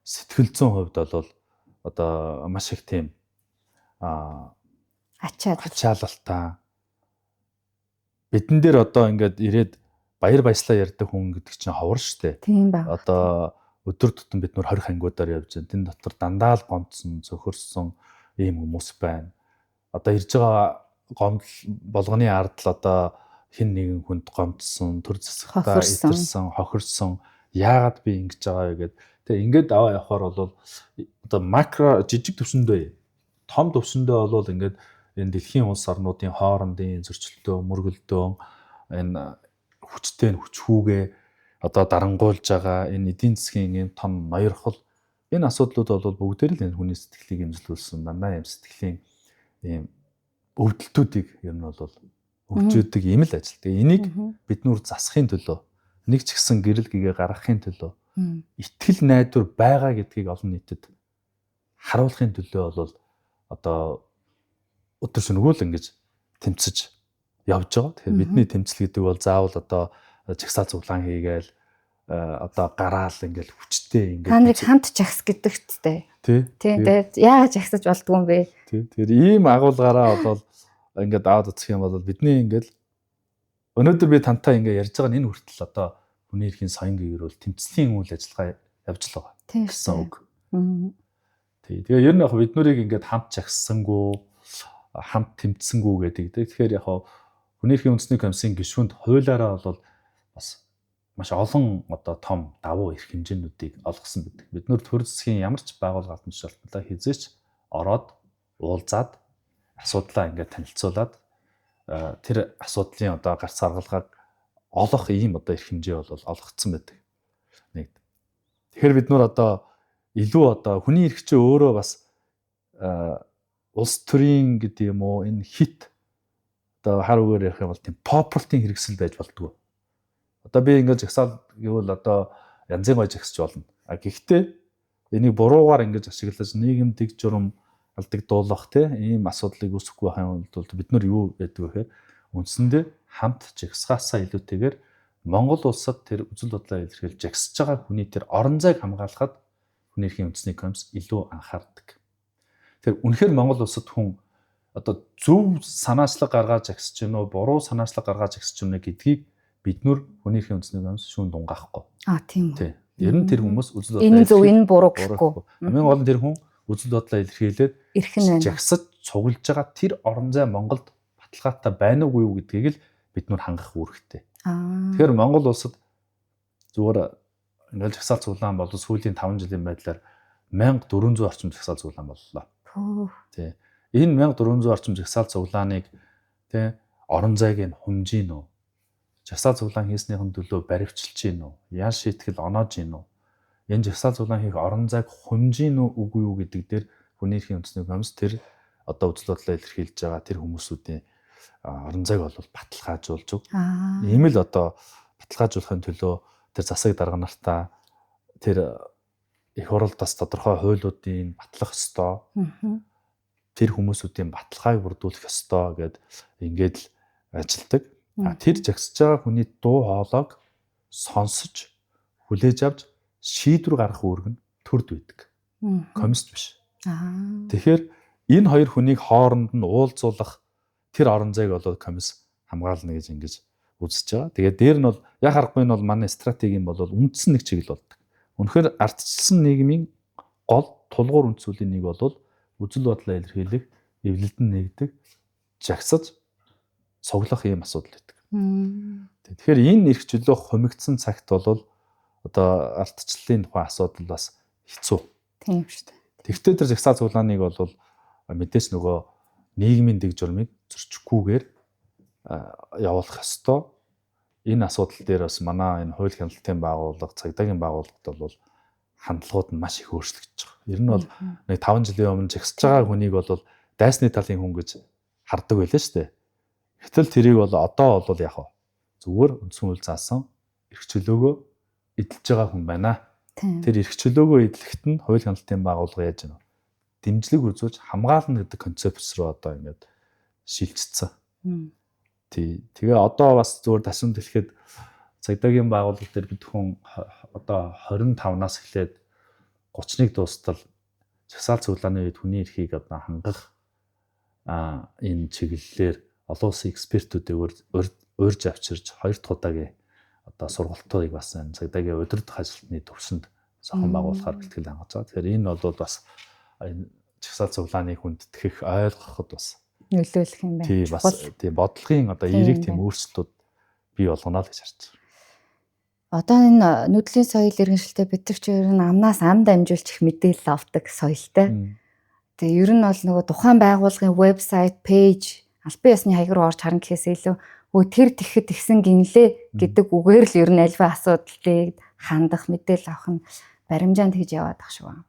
сэтгэл зүйн хувьд бол одоо маш их тийм ачаалалтай бидэн дээр одоо ингээд ирээд баяр баяслаа ярьдаг хүн гэдэг чинь ховор штэ. Тийм байна. Одоо өдөр тутам бид нөр 20 ангиудаар явж байна. Тэн дотор дандаа л гомдсон, цөхөрсөн ийм хүмүүс байна. Одоо ирж байгаа гомдол болгоны ард л одоо хэн нэгэн хүнд гомдсон, төр засагтаа итэрсэн, хохирсон. Яагаад би ингэж байгаа вэ гэдэг. Тэгээ ингээд аваа явахаар бол одоо макро жижиг төвшөндөө том төвшөндөө бол ингээд энэ дэлхийн улс орнуудын хоорондын зөрчилдөө, мөргөлдөө энэ хүчтэй хүчхүүгээ одоо дарангуйлж байгаа энэ эдийн засгийн юм том ноёрхол энэ асуудлууд бол бүгдээр л энэ хүний сэтгэлийг имзлүүлсэн дандаа юм сэтгэлийн ийм өвдөлтүүдийг ер нь бол өгчөөдөг юм л ажил. Тэгээ энийг бид нүр засахын төлөө нэг ч гэсэн гэрэл гэгээ гаргахын төлөө итгэл найдвар байгаа гэдгийг олон нийтэд харуулахын төлөө бол одоо өдөр шөнөгүй л ингэж тэмцэж явж байгаа. Тэгэхээр бидний тэмцэл гэдэг бол заавал одоо чагсаал цуглаан хийгээл одоо гараал ингээл хүчтэй ингээд та нарыг хамт жагс гэдэгттэй. Тийм. Тэгээд яаж жагсаж болдгоо юм бэ? Тийм. Тэгэхээр ийм агуулгаараа бол ингээд аваад үзэх юм бол бидний ингээд өнөөдөр би тантай ингээд ярьж байгаа энэ хүртэл одоо хүний эрхийн соён гэгээр бол тэмцлийн үйл ажиллагаа явж л байгаа гэсэн үг. Тэгээ ер нь яг бид нарыг ингээд хамт жагссангүй хамт тэмцсэнгүү гэдэг. Тэгэхээр яг хүний эрхийн үндэсний комиссийн гишүүнд хуулиараа бол бас маш олон одоо том давуу эрх хэмжээнүүдийг олгосон байдаг. Бид нөр төр засгийн ямар ч байгууллагын тушаалтаа хизээч ороод уулзаад асуудлаа ингээд танилцуулаад тэр асуудлын одоо гарц аргалгааг олох ийм одоо эрх хэмжээ бол олгогдсон байдаг. Нэг. Тэгэхээр бид нөр одоо илүү одоо хүний эрх чинь өөрөө бас улс төрийн гэдэг юм уу энэ хит одоо хар үгээр ярих юм бол тийм попултын хэрэгсэл байж болдгоо. Одоо би ингэж жагсаал гэвэл одоо янзын гой жагсч болно. Гэхдээ энийг буруугаар ингэж ашиглаж нийгэмдэг журам алдагдуулах ийм асуудлыг үүсэхгүй байхын тулд бид нар юу гэдэг вэ гэхээр үндсэндээ хамт жагсгаасаа илүүтэйгээр Монгол улсад тэр үзэл бодлоо илэрхийлж жагсаж байгаа хүний тэр орон зайг хамгаалахад хүний эрхийн үндэсний комисс илүү анхаардаг. Тэр үнэхээр Монгол улсад хүн одоо зөв санаачлаг гаргаж жагсаж гинөө, буруу санаачлаг гаргаж жагсаж гинөө гэдгийг бид нөр хүний эрхийн үндэсний комисс шүүн дунгаахгүй. Тийм үү. Тий. Ер нь тэр хүмүүс үзэл бодлоо энэ зөв энэ буруу гэхгүй. Хамгийн гол нь тэр хүн үзэл бодлоо илэрхийлээд эрхэн байна. жагсаж цуглаж байгаа тэр орон зай Монголд баталгаатай байна уугүй юу гэдгийг л бид нөр хангах үүрэгтэй. Тэгэхээр Монгол улсад зүгээр ингээл жагсаал цуглаан бол сүүлийн 5 жилийн байдлаар 1400 орчим жагсаал цуглаан боллоо. Тий. Энэ 1400 орчим жагсаал цуглааныг тий орон зайг нь хүмжийн үү? Жагсаал цуглаан хийснийхэн төлөө баривчилж гин үү? Яа шийтгэл оноож гин үү? Энэ жагсаал цуглаан хийх орон зайг хүмжийн үү үгүй юу гэдэг дээр хүний эрхийн үндэсний комисс тэр одоо үзэл бодлоо илэрхийлж байгаа тэр хүмүүсүүдийн орон зайг бол баталгаажуулж өг. Ийм л одоо баталгаажуулахын төлөө тэр засаг дарга нартаа тэр их хурлаас тодорхой хуулиудын батлах ёстой. Тэр хүмүүсүүдийн баталгааг бүрдүүлэх ёстой гэд ингээд л ажилдаг. Тэр жагсаж байгаа хүний дуу хоолойг сонсож хүлээж авч шийдвэр гаргах үүрэг нь төрд байдаг. Комисс биш. Тэгэхээр энэ хоёр хүнийг хооронд нь уулзуулах тэр орон зайг бол комисс хамгаална гэж ингэж үзэж байгаа. Тэгээд дээр нь бол яг харахгүй нь бол манай стратеги нь бол үндсэн нэг чиглэл болдог. Үнэхээр ардчилсан нийгмийн гол тулгуур үндсүүлийн нэг бол үзэл бодлоо илэрхийлэх, эвлэлдэн нэгдэг, жагсаж цуглах ийм асуудал байдаг. Тэгэхээр энэ эрх чөлөө хумигдсан цагт бол одоо ардчлалын тухай асуудал бас хэцүү. Тийм шүү дээ. Тэгвэл тэр жагсаал цуглааныг бол мэдээж нөгөө нийгмийн дэг журмыг зөрчихгүйгээр явуулах ёстой. Энэ асуудал дээр бас манай энэ хууль хяналтын байгууллага, цагдаагийн байгууллагад бол хандлагууд нь маш их өөрчлөгдөж байгаа. Ер нь бол нэг 5 жилийн өмнө жагсаж байгаа хүнийг бол дайсны талын хүн гэж хардаг байлаа шүү дээ. Гэтэл тэрийг бол одоо бол яг зүгээр үндсэн хууль заасан эрх чөлөөгөө эдэлж байгаа хүн байна. Тэр эрх чөлөөгөө эдлэхт нь хууль хяналтын байгууллага яаж байна? Дэмжлэг үзүүлж хамгаална гэдэг концепц рүү одоо ингээд шилжчихсэн. Тэгээ одоо бас зүгээр тасван дэлэхэд цагдаагийн байгууллага дээр бид хүн одоо 25-наас эхлээд 31 дуустал жагсаал цуглааны үед хүний эрхийг одоо хангах энэ чиглэлээр олон улсын экспертүүдийг урьж авчирч 2 дахь удаагийн одоо сургалтыг бас цагдаагийн удирдах ажилтны төвшөнд зохион байгуулахаар бэлтгэл хангаж байгаа. Тэгэхээр энэ бол бас энэ жагсаал цуглааныг хүндэтгэх ойлгоход бас нөлөөлөх юм байна. Тийм бас тийм бодлогын одоо эерэг тийм өөрчлөлтүүд бий болгоно л гэж харж байна. Одоо энэ нүдлийн соёл иргэншилтэд бид нар ч ер нь амнаас ам дамжуулж их мэдээлэл авдаг соёлтой. Тэгээ ер нь бол нөгөө тухайн байгууллагын вебсайт, пэйж, албан ёсны хаяг руу орж харна гэхээс илүү тэр тэгэхэд тэгсэн гинлээ гэдэг үгээр л ер нь альва асуудлыг хандах, мэдээлэл авах нь баримжаанд хийж яваад ах шүү.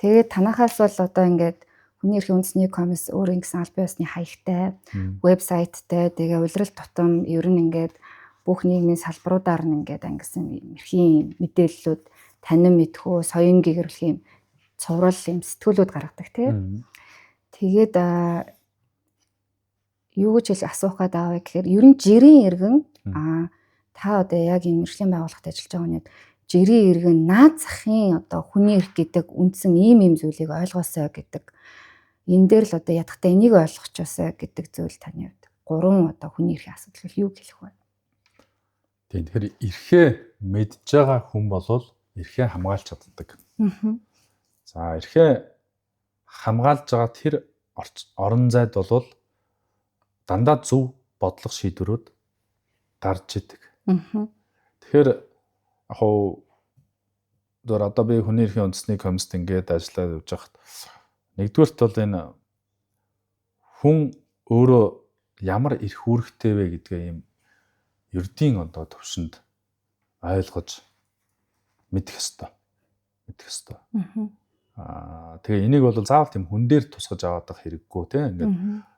Тэгээд танахаас бол одоо ингээд хүний эрхийн үндэсний комисс өөр ингэсэн албан ёсны хаягтай, вебсайттай, тэгээ улирал тутам ер нь ингээд бүх нийгмийн салбаруудаар нь ингээд ангисан эрхийн мэдээллүүд танин мэдхүү, соён гэгэрүүлэх юм цуврал юм сэтгүүлүүд гаргадаг тийм. Тэгээд юу гэж асуух гээд аваа гэхээр ер нь жирийн иргэн та одоо яг энэ мэржлийн байгууллагад ажиллаж байгаа хүнийд жирийн иргэн наад захын одоо хүний эрх гэдэг үндсэн ийм зүйлийг ойлгоосоо гэдэг энэ дээр л одоо ядахтаа энийг ойлгочихосоо гэдэг зүйл таны хувьд 3 одоо хүний эрхийн асуудал юу хэлэх вэ? Тэгэхээр эрхээ мэдж байгаа хүн бол эрхээ хамгаалж чаддаг. За эрхээ хамгаалж байгаа тэр орон зайд бол дандаа зөв бодлого шийдвэрүүд гарч идэг. Тэгэхээр яг зөв одоо би хүний эрхийн үндэсний комиссд ингээд ажиллаад явж байхад нэгдүгээрт бол энэ хүн өөрөө ямар эрх үүрэгтэй вэ гэдгээ ийм ердийн одоо төвшөнд ойлгож мэдэх ёстой. Тэгээ энийг бол заавал тийм хүн дээр тусгаж аваадах хэрэггүй тийм ингээд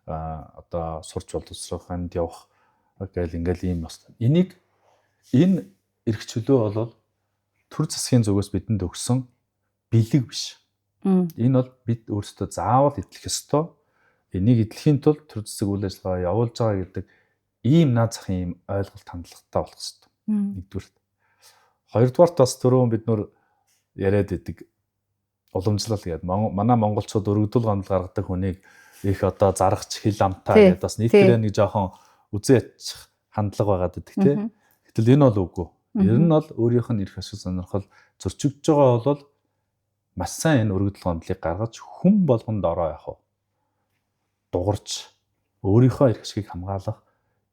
одоо сурч боловсрох анд явах гээл ингээл ийм бас. Энэ эрх чөлөө бол төр засгийн зүгээс бидэнд өгсөн бэлэг биш. Энэ бол бид өөрсдөө заавал эдлэх ёстой. Энийг эдлэхийн тулд төр засаг үйл ажиллагаа явуулж байгаа гэдэг ийм наад захын ийм ойлголт хандлагатай болох ёстой. Нэгдүгээр. Хоёрдугаарт бас түрүүн бид нөр яриад идэг уламжлал гэдэг. Манай монголчууд өргөдөл гомдол гаргадаг хүнийг их одоо зарагч хил амтаа гэдэг бас нийтээрээ нэг жоохон үзэн ядчих хандлага байгаад идэг тийм. Гэтэл энэ бол үгүй. Ер нь бол өөрийнх нь эрх ашиг сонирхол зөрчигдөж байгаа бол маш сайн энэ өргөдөл гомдлыг гаргаж хүн болгонд ороо явах. Дугарч өөрийнхөө эрх ашигыг хамгаалах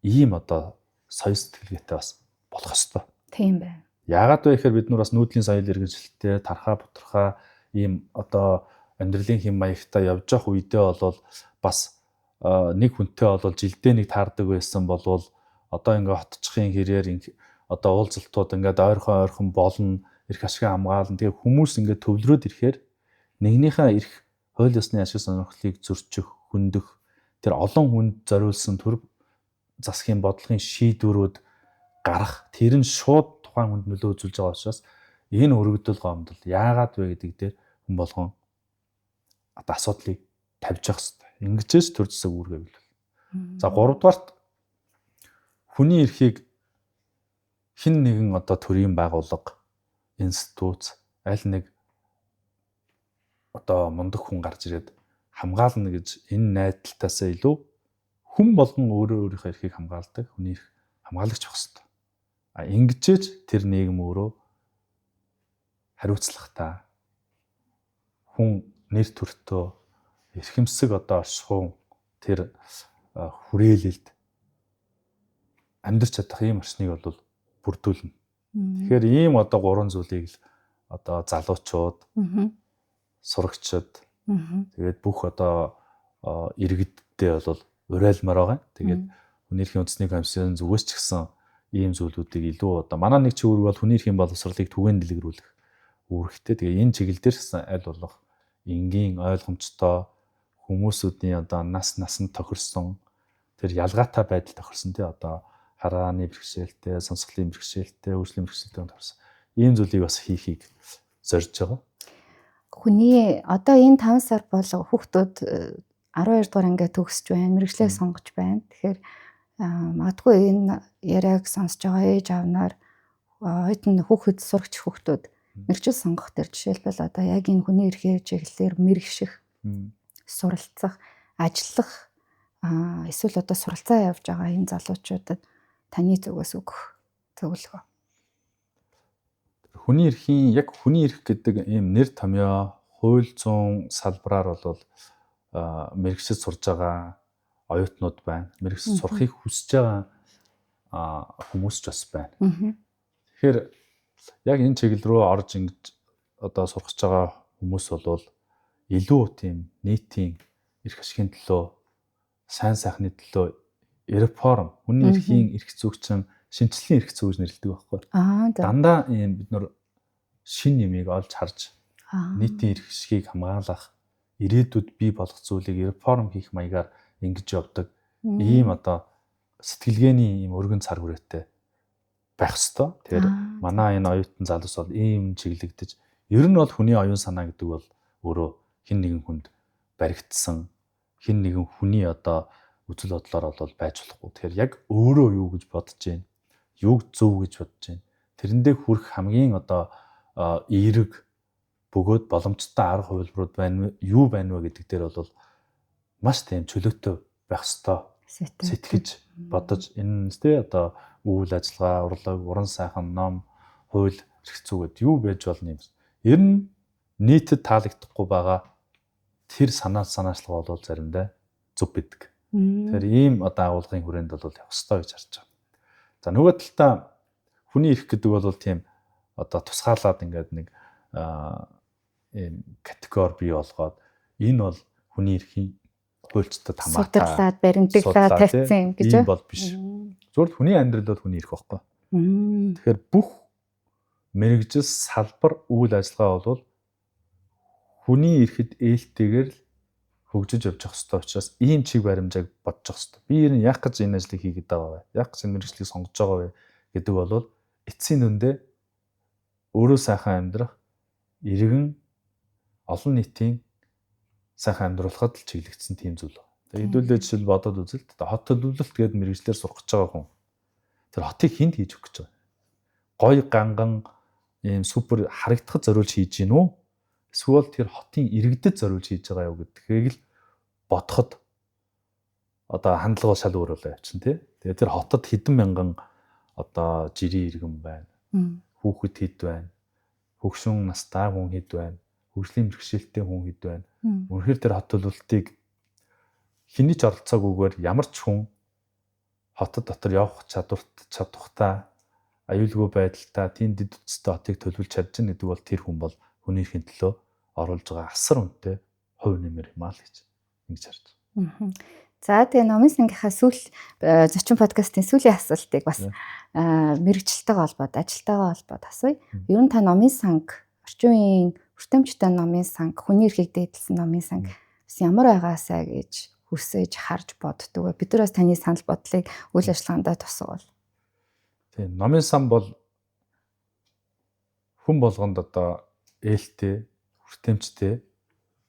ийм одоо соёл сэтгэлгээтэй бас болох ёстой. Тийм байна. Яагаад вэ гэхээр бид нар бас нүүдлийн соёл иргэншилттэй тархаа бутархаа ийм одоо амьдралын хэм маягтай явж явах үедээ бол бас нэг хүнтэй бол жилдээ нэг таардаг байсан болвол одоо ингээ хотчхийн хэрээр одоо уулзалтууд ингээд ойрхон болно, эрх ашиг хамгаална. Тэгээ хүмүүс ингээд төвлөрөөд ирэхээр нэгнийхээ эрх хууль ёсны ашиг сонирхлыг зөрчих, хөндөх тэр олон хүнд зориулсан төр засгийн бодлогын шийдвэрүүд гарах тэр нь шууд тухайн хүнд нөлөө үзүүлж байгаа учраас энэ өргөдөл гомдол яагаад вэ гэдэг дээр хүн болгон одоо асуудлыг тавьж явах хэрэгтэй. Ингэжээс төр засаг үүргээ биелүүл. За 3 дугаарт хүний эрхийг хэн нэгэн одоо төрийн байгууллага, институт, аль нэг одоо мундаг хүн гарч ирээд хамгаална гэж энэ найдалтаасаа илүү хүн болгон өөрийнхөө эрхийг хамгаалдаг, хүний эрх хамгаалагч байх хэрэгтэй. Ингэжээж тэр нийгэм өөрөө хариуцлагатай хүн нэр төртөө эрхэмсэг одоо оршихуун тэр хүрээлэлд амьдарч чадах ийм орчныг бол бүрдүүлнэ. Тэгэхээр ийм одоо 3 зүйлийг л одоо залуучууд, сурагчид, тэгээд бүх одоо иргэдтэй бол уриалмаар байгаа. Тэгээд хүний эрхийн үндэсний комиссийн зүгээс ч гэсэн ийм зүйлүүдийг илүү одоо манай нэг чиглэл бол хүний эрхийн боловсролыг түгээн дэлгэрүүлэх үүрэгтэй. Тэгээ энэ чиглэл дээр гэсэн аль болох энгийн ойлгомжтой хүмүүсүүдийн одоо насанд тохирсон тэр ялгаатай байдал тохирсон тий одоо харааны бэрхшээлтэй, сонсголын бэрхшээлтэй, хөгжлийн бэрхшээлтэй тохирсон ийм зүйлийг бас хийхийг зорж байгаа. Хүний одоо энэ 5 сар бол хүүхдүүд 12 дугаар ангиа төгсөж байна, мэргэжлээ сонгож байна. Тэгэхээр магадгүй энэ яриаг сонсож байгаа ээж аавнаар оюутан хүүхэд сурагч хүүхдүүд мэргэжил сонгох төр жишээлбэл одоо яг энэ хүний эрхийн чиглэлээр мэргэших, суралцах, ажиллах эсвэл одоо суралцаа явж байгаа энэ залуучуудад таны зүгээс өгөх зөвлөгөө. Хүний эрх гэдэг ийм нэр томьёо хууль зүйн салбараар бол мэргэжил сурж байгаа оюутнууд байна. Мэргэжил сурахыг хүсэж байгаа хүмүүс ч бас байна. Тэгэхээр яг энэ чиглэл рүү орж ингэж одоо сурах гэж байгаа хүмүүс бол илүү тийм нийтийн эрх ашигын төлөө, сайн сайхны төлөө реформ, хүний эрхийн эрх зүйчин, шинжлэлийн эрх зүй гэж нэрлэдэг байхгүй. Дандаа ийм бид нар шин нэмийг олж харж нийтийн эрх ашигыг хамгаалах, ирээдүйд бий болох зүйлийг реформ хийх маягаар ингэж явдаг ийм одоо сэтгэлгээний ийм өргөн цар хүрээтэй байх ёстой. Тэгэхээр манай энэ оюутан залуус бол ийм чиглэгдэж ер нь бол хүний оюун санаа гэдэг бол өөрөө хэн нэгэн хүнд баригдсан, хэн нэгэн хүний одоо үзэл бодлоор бол байж болохгүй. Тэгэхээр яг өөрөө юу гэж бодож байна, юуг зөв гэж бодож байна. Тэрэндээ хүрэх хамгийн одоо эерэг бөгөөд боломжтой арга хувилбарууд байна, юу байна вэ гэдэг дээр бол маш тийм чөлөөтэй байх ёстой. Сэтгэж бодож энэ тэ одоо үйл ажиллагаа, урлаг, уран сайхан, ном, хууль, эрх зүй гэдэг юу байж болно юм. Ер нь нийтэд таалагдахгүй байгаа тэр санаачлага бол заримдаа зөв бидэг. Тэгэхээр ийм одоо агуулгын хүрээнд бол явах ёстой гэж харж байгаа. За нөгөө талдаа хүний эрх гэдэг бол тийм одоо тусгаалаад ингээд нэг ийм категори бий болгоод энэ бол хүний эрхийн хуульчдад хамаатай судралаад баримтаглаад тавьсан гэж юм бол биш. Зөвхөн хүний амьдрал бол хүний эрх байхгүй. Тэгэхээр бүх мэрэгжил салбар үйл ажиллагаа бол хүний эрхэд ээлтэйгээр л хөгжиж явж явах хэрэгтэй учраас ийм чиг баримжааг бодож явах хэрэгтэй. Би ер нь яг гэж энэ ажлыг хийгээд байгаа вэ? Яг гэж энэ мэрэгжлийг сонгож байгаа вэ гэдэг бол эцсийн дүндээ өөрөө сайхан амьдрах, иргэн олон нийтийн сайхан амьдруулахад л чиглэгдсэн тийм зүйл. Тэгээ хэдүүлээ жишээл бодоод үзэл хот төлөвлөлт гэдэг мэрэгчлэр сурах гэж байгаа хүн. Тэр хотыг хүнд хийж өгөх гэж байгаа. Гой ганган ийм супер харагдахад зориулж хийж гин үү? Эсвэл тэр хотын иргэдэд зориулж хийж байгаа юу гэдгийг л бодоход одоо хандлага шал өөр болоо явчихна тий. Тэгээ тэр хотод хэдэн мянган одоо жирийн иргэн байна. Хүүхэд хэд байна. Хөгшин настай хүн хэд байна. Хөгжлийн бэрхшээлтэй хүн хэд байна. Үнэхээр тэр хот төлөвлөлтийг хэний ч оролцоогүйгээр ямар ч хүн хотод дотор явах чадвартай аюулгүй байдалтай тийм дэд үстэй хотыг төлөвлөж чадж байгаа гэдэг бол тэр хүн бол хүний эрхийн төлөө оруулж байгаа асар үнэтэй хувь нэмэр юм аа л гэж ингэж харж байна. За тэгээ номын сангийнхаа зочин подкастын сүүлийн асуултыг бас мэрэгчлэлтэйгээ холбоод ажилтайгаа холбоод асууя. Ер нь та номын санг орчин үеийн хүртээмжтэй номын санг, хүний эрхийг дээдлсэн номын санг бас ямар байгаасаа гэж хүсэж харж боддог. Бид нар бас таны санал бодлыг үйл ажиллагаанд тусгавал. Тийм номын сан бол хүн болгонд одоо ээлтэй, хүртээмжтэй.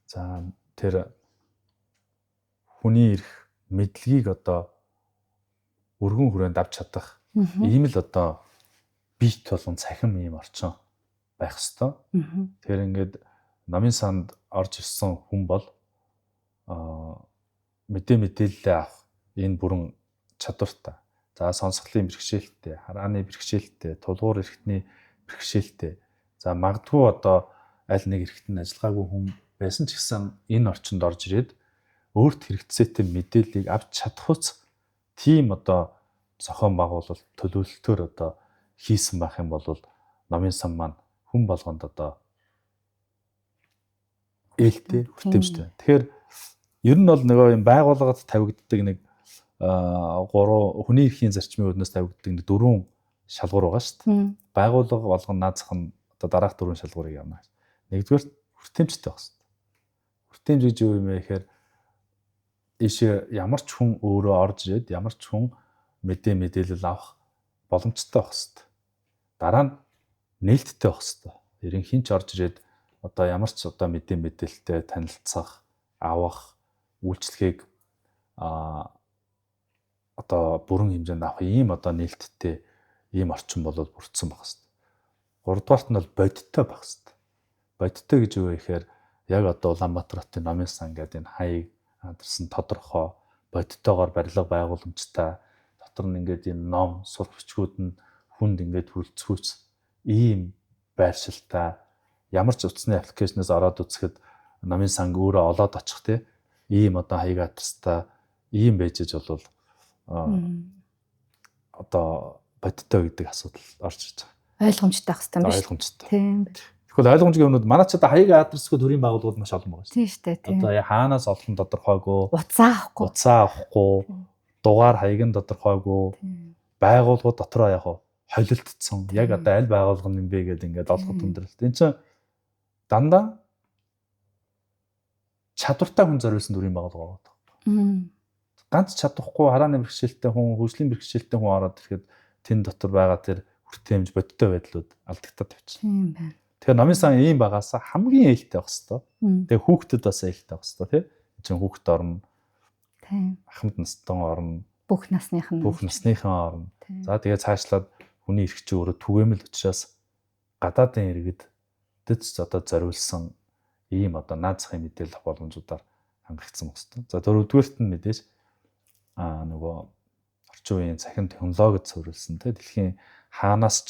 За тэр хүний эрх мэдлэгийг одоо өргөн хүрээнд авч чадах ийм л одоо бит болгон цахим ийм орчин байх ёстой. Тэгэхээр ингээд номын санд орж ирсэн хүн бол мэдээлэлээ авах энэ бүрэн чадвартай. За сонсголын бэрхшээлтэй, харааны бэрхшээлтэй, тулгуур эрхтний бэрхшээлтэй. За магадгүй одоо аль нэг эрхтэн ажиллагаагүй хүн байсан ч гэсэн энэ орчинд орж ирээд өөрт хэрэгцээтэй мэдээллийг авч чадах үс тийм одоо зохион байгуулалт төлөвлөлтөөр одоо хийсэн байх юм бол номын сан маань хүн болгонд одоо ээлтэй хүртээмжтэй. Тэгэхээр ер нь бол нөгөө юм байгууллагад тавигддаг нэг 3 хүний эрхийн зарчмын үүднээс тавигддаг нэг 4 шалгуур байгаа шүү дээ. Байгууллага болгон наазах нь одоо дараах 4 шалгуурыг явна. Нэгдүгээр хүртээмжтэй байх хэрэгтэй. Хүртээмж гэж юу юм бэ гэхээр ийшээ ямар ч хүн өөрөө орж ирээд ямар ч хүн мэдээлэл авах боломжтой байх хэрэгтэй. Дараа нь нээлттэй байх хэрэгтэй. Ерөн хинч орж ирээд одоо ямар ч одоо мэдээлэлтэй танилцах, авах, үйлчлэгийг одоо бүрэн хэмжээнд авах ийм одоо нээлттэй ийм орчин бол бүрдсэн байх хэрэгтэй. Гуравдугаарт нь бол бодиттой байх хэрэгтэй. Бодиттой гэж юу вэ гэхээр яг одоо Улаанбаатар хотын номын сан гэдэг энэ хаяг хандарсан тодорхой бодиттойгоор барилга байгууламжтай дотор нь ингээд энэ ном, сурах бичгүүд нь хүнд ингээд хүрэлцгүүц ийм байршилтай ямар ч утасны аппликейшнээс ороод үзэхэд номын санг өөрөө олоод очих тийм ийм одоо хаяг хандарстай ийм байж бол одоо бодиттой гэдэг асуудал орж ирж байгаа. Ойлгомжтой байх хэрэгтэй юм биш үү? Ойлгомжтой. Тийм. Тэгвэл ойлгомжтой юмнууд манай ч одоо хаяг адресгүй төрийн байгууллагууд маш олон байгаа шүү. Тийм шүү дээ. Одоо хаанаас олох нь тодорхойгүй. Уцаа авахгүй. Дугаар хаяг нь тодорхойгүй. Байгууллагууд дотроо яг холилдсон. Яг одоо аль байгууллага юм бэ гэдэг ингээд олоход хүндрэлт. Энд чинь дандаа чадвартай хүн зориулсан төрийн байгууллага байгаа. Ганц чадахгүй харааны бэрхшээлтэй хүн, хөгжлийн бэрхшээлтэй хүн ороод ирэхэд тэн дотор байгаа тэр хүртээмж бодиттой байдлууд алдагтаад тавьчихсан. Тийм байна. Тэгэхээр номын сан ийм багаас хамгийн ээлтэй байх хэвээр. Тэгээ хүүхдэд бас ээлтэй байх хэвээр тий. Энд хүүхд орно. Тийм. Ахмад настан орно. Бүх насныхан орно. За тэгээ цаашлаад хүний эрх чи өөрөө түгээмэл учраас гадаадын иргэдэд одоо зориулсан ийм одоо наазахын мэдээлэл боломжуудаар хангагдсан байна хэвээр. За дөрөвдүгээрт нь мэдээж нөгөө орчин үеийн цахим технологид суурилсан тий дэлхийн хаанаас ч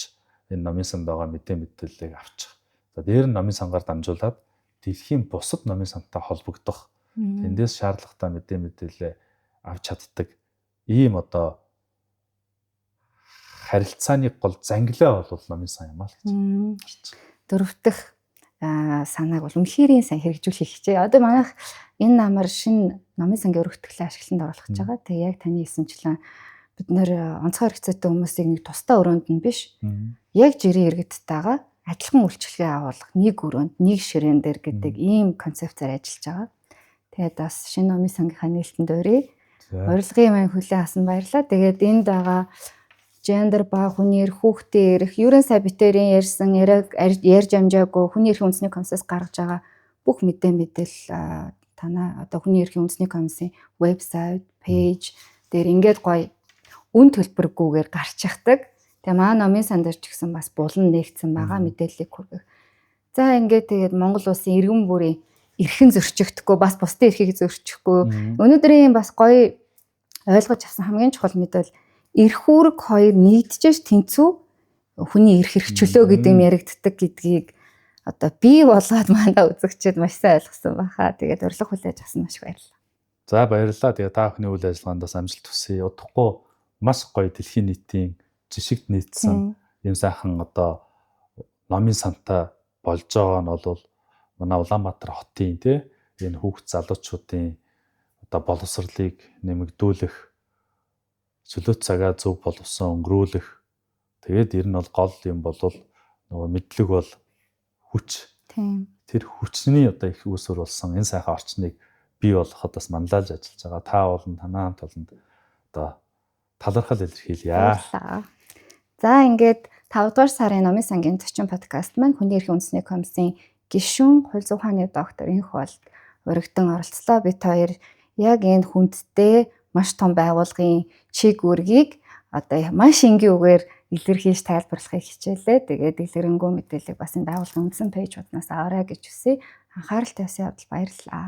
энэ номын санд байгаа мэдээллийг авчих. За дээр нь номын сангаар дамжуулаад дэлхийн бусад номын сантай холбогдох тэндээс шаардлагатай мэдээлэлээ авч чаддаг ийм одоо харилцааны гол зангилаа бол номын сан юм аа л гэж. Дөрөвдөх санааг бол үнэхээр сайн хэрэгжүүлэх хичээ. Одоо манайх энэ намар шинэ номын сангийн өргөтгөлөө ашиглалтанд оруулах гэж байгаа. Тэгээ яг таны хэлсэнчлэн бид нэр онцгой хэрэгцээтэй хүмүүсийг нэг тусдаа өрөөнд нь биш. Яг жирийн иргэдтэйгээ адилхан үйлчлэгээ агуулгах нэг өрөөнд нэг ширээн дээр гэдэг ийм концепцээр ажиллаж байгаа. Тэгээд бас шинэ номын сангийнхаа нээлтэнд өрөө урилгын маань хүлээн авсан баярлалаа. Тэгээд энд байгаа гендер ба хүний эрх, хүүхдийн эрх, ерөн сая битэрийн ярьсан ярьж амжаагүй хүний эрхийн үндэсний комиссаас гаргаж байгаа бүх мэдээлэл танаа одоо хүний эрхийн үндэсний комиссийн вебсайт, пэйж дээр ингээд гоё үн төлбөргүйгээр гарч ихдэг. Тэгээ маа номын сан дээр ч гэсэн бас булан нээгдсэн байгаа мэдээллийг хүргэх. За ингээд тэгээд Монгол улсын иргэн бүрийн эрхэн зөрчихдөхгүй бас бусдын эрхийг зөрчихгүй. Өнөөдрийн бас гоё ойлгож авсан хамгийн чухал мэдээлэл эрх үүрэг хоёр нэгдэж тэнцүү хүний эрх хэрэгчлөө гэдэг юм яригддаг гэдгийг одоо бий болгоод мандаа үзэгчид маш сайн ойлгосон баха. Тэгээд урилга хүлээж авсан маш баярлалаа. За баярлалаа. Тэгээд та бүхний үйл ажиллагаандаас амжилт хүсье. Удахгүй маш гоё дэлхийн нийтийн жишгт нийцсэн юм сайхан одоо номын сантай болж байгаа нь бол манай Улаанбаатар хотын энэ хүүхд залуучуудын одоо боловсролыг нэмэгдүүлэх, чөлөөт цагаа зөв боловсон өнгөрүүлэх. Тэгээд ер нь бол гол юм бол нөгөө мэдлэг бол хүч. Тэр хүчний одоо их үүсвэр болсон энэ сайхан орчныг бий болгоход бас манлайлж ажиллаж байгаа. Та болон танаа толонд одоо талархал илэрхийлье. За ингээд 5 дугаар сарын номын сангийн зочин подкаст маань хүний эрхийн үндэсний комиссийн гишүүн хууль зүйн ухааны доктор Энх болд өргөдөн оролцлоо. Бид хоёр яг энэ хүндтэй маш том байгууллагын чиг үүргийг одоо маш энгийн үгээр илэрхийлж тайлбарлахыг хичээлээ. Тэгээд дэлгэрэнгүй мэдээллийг бас энэ байгууллагын үндсэн пэйжууднаас аваарай гэж хүсье. Анхаарал тавьсан явдал баярлалаа.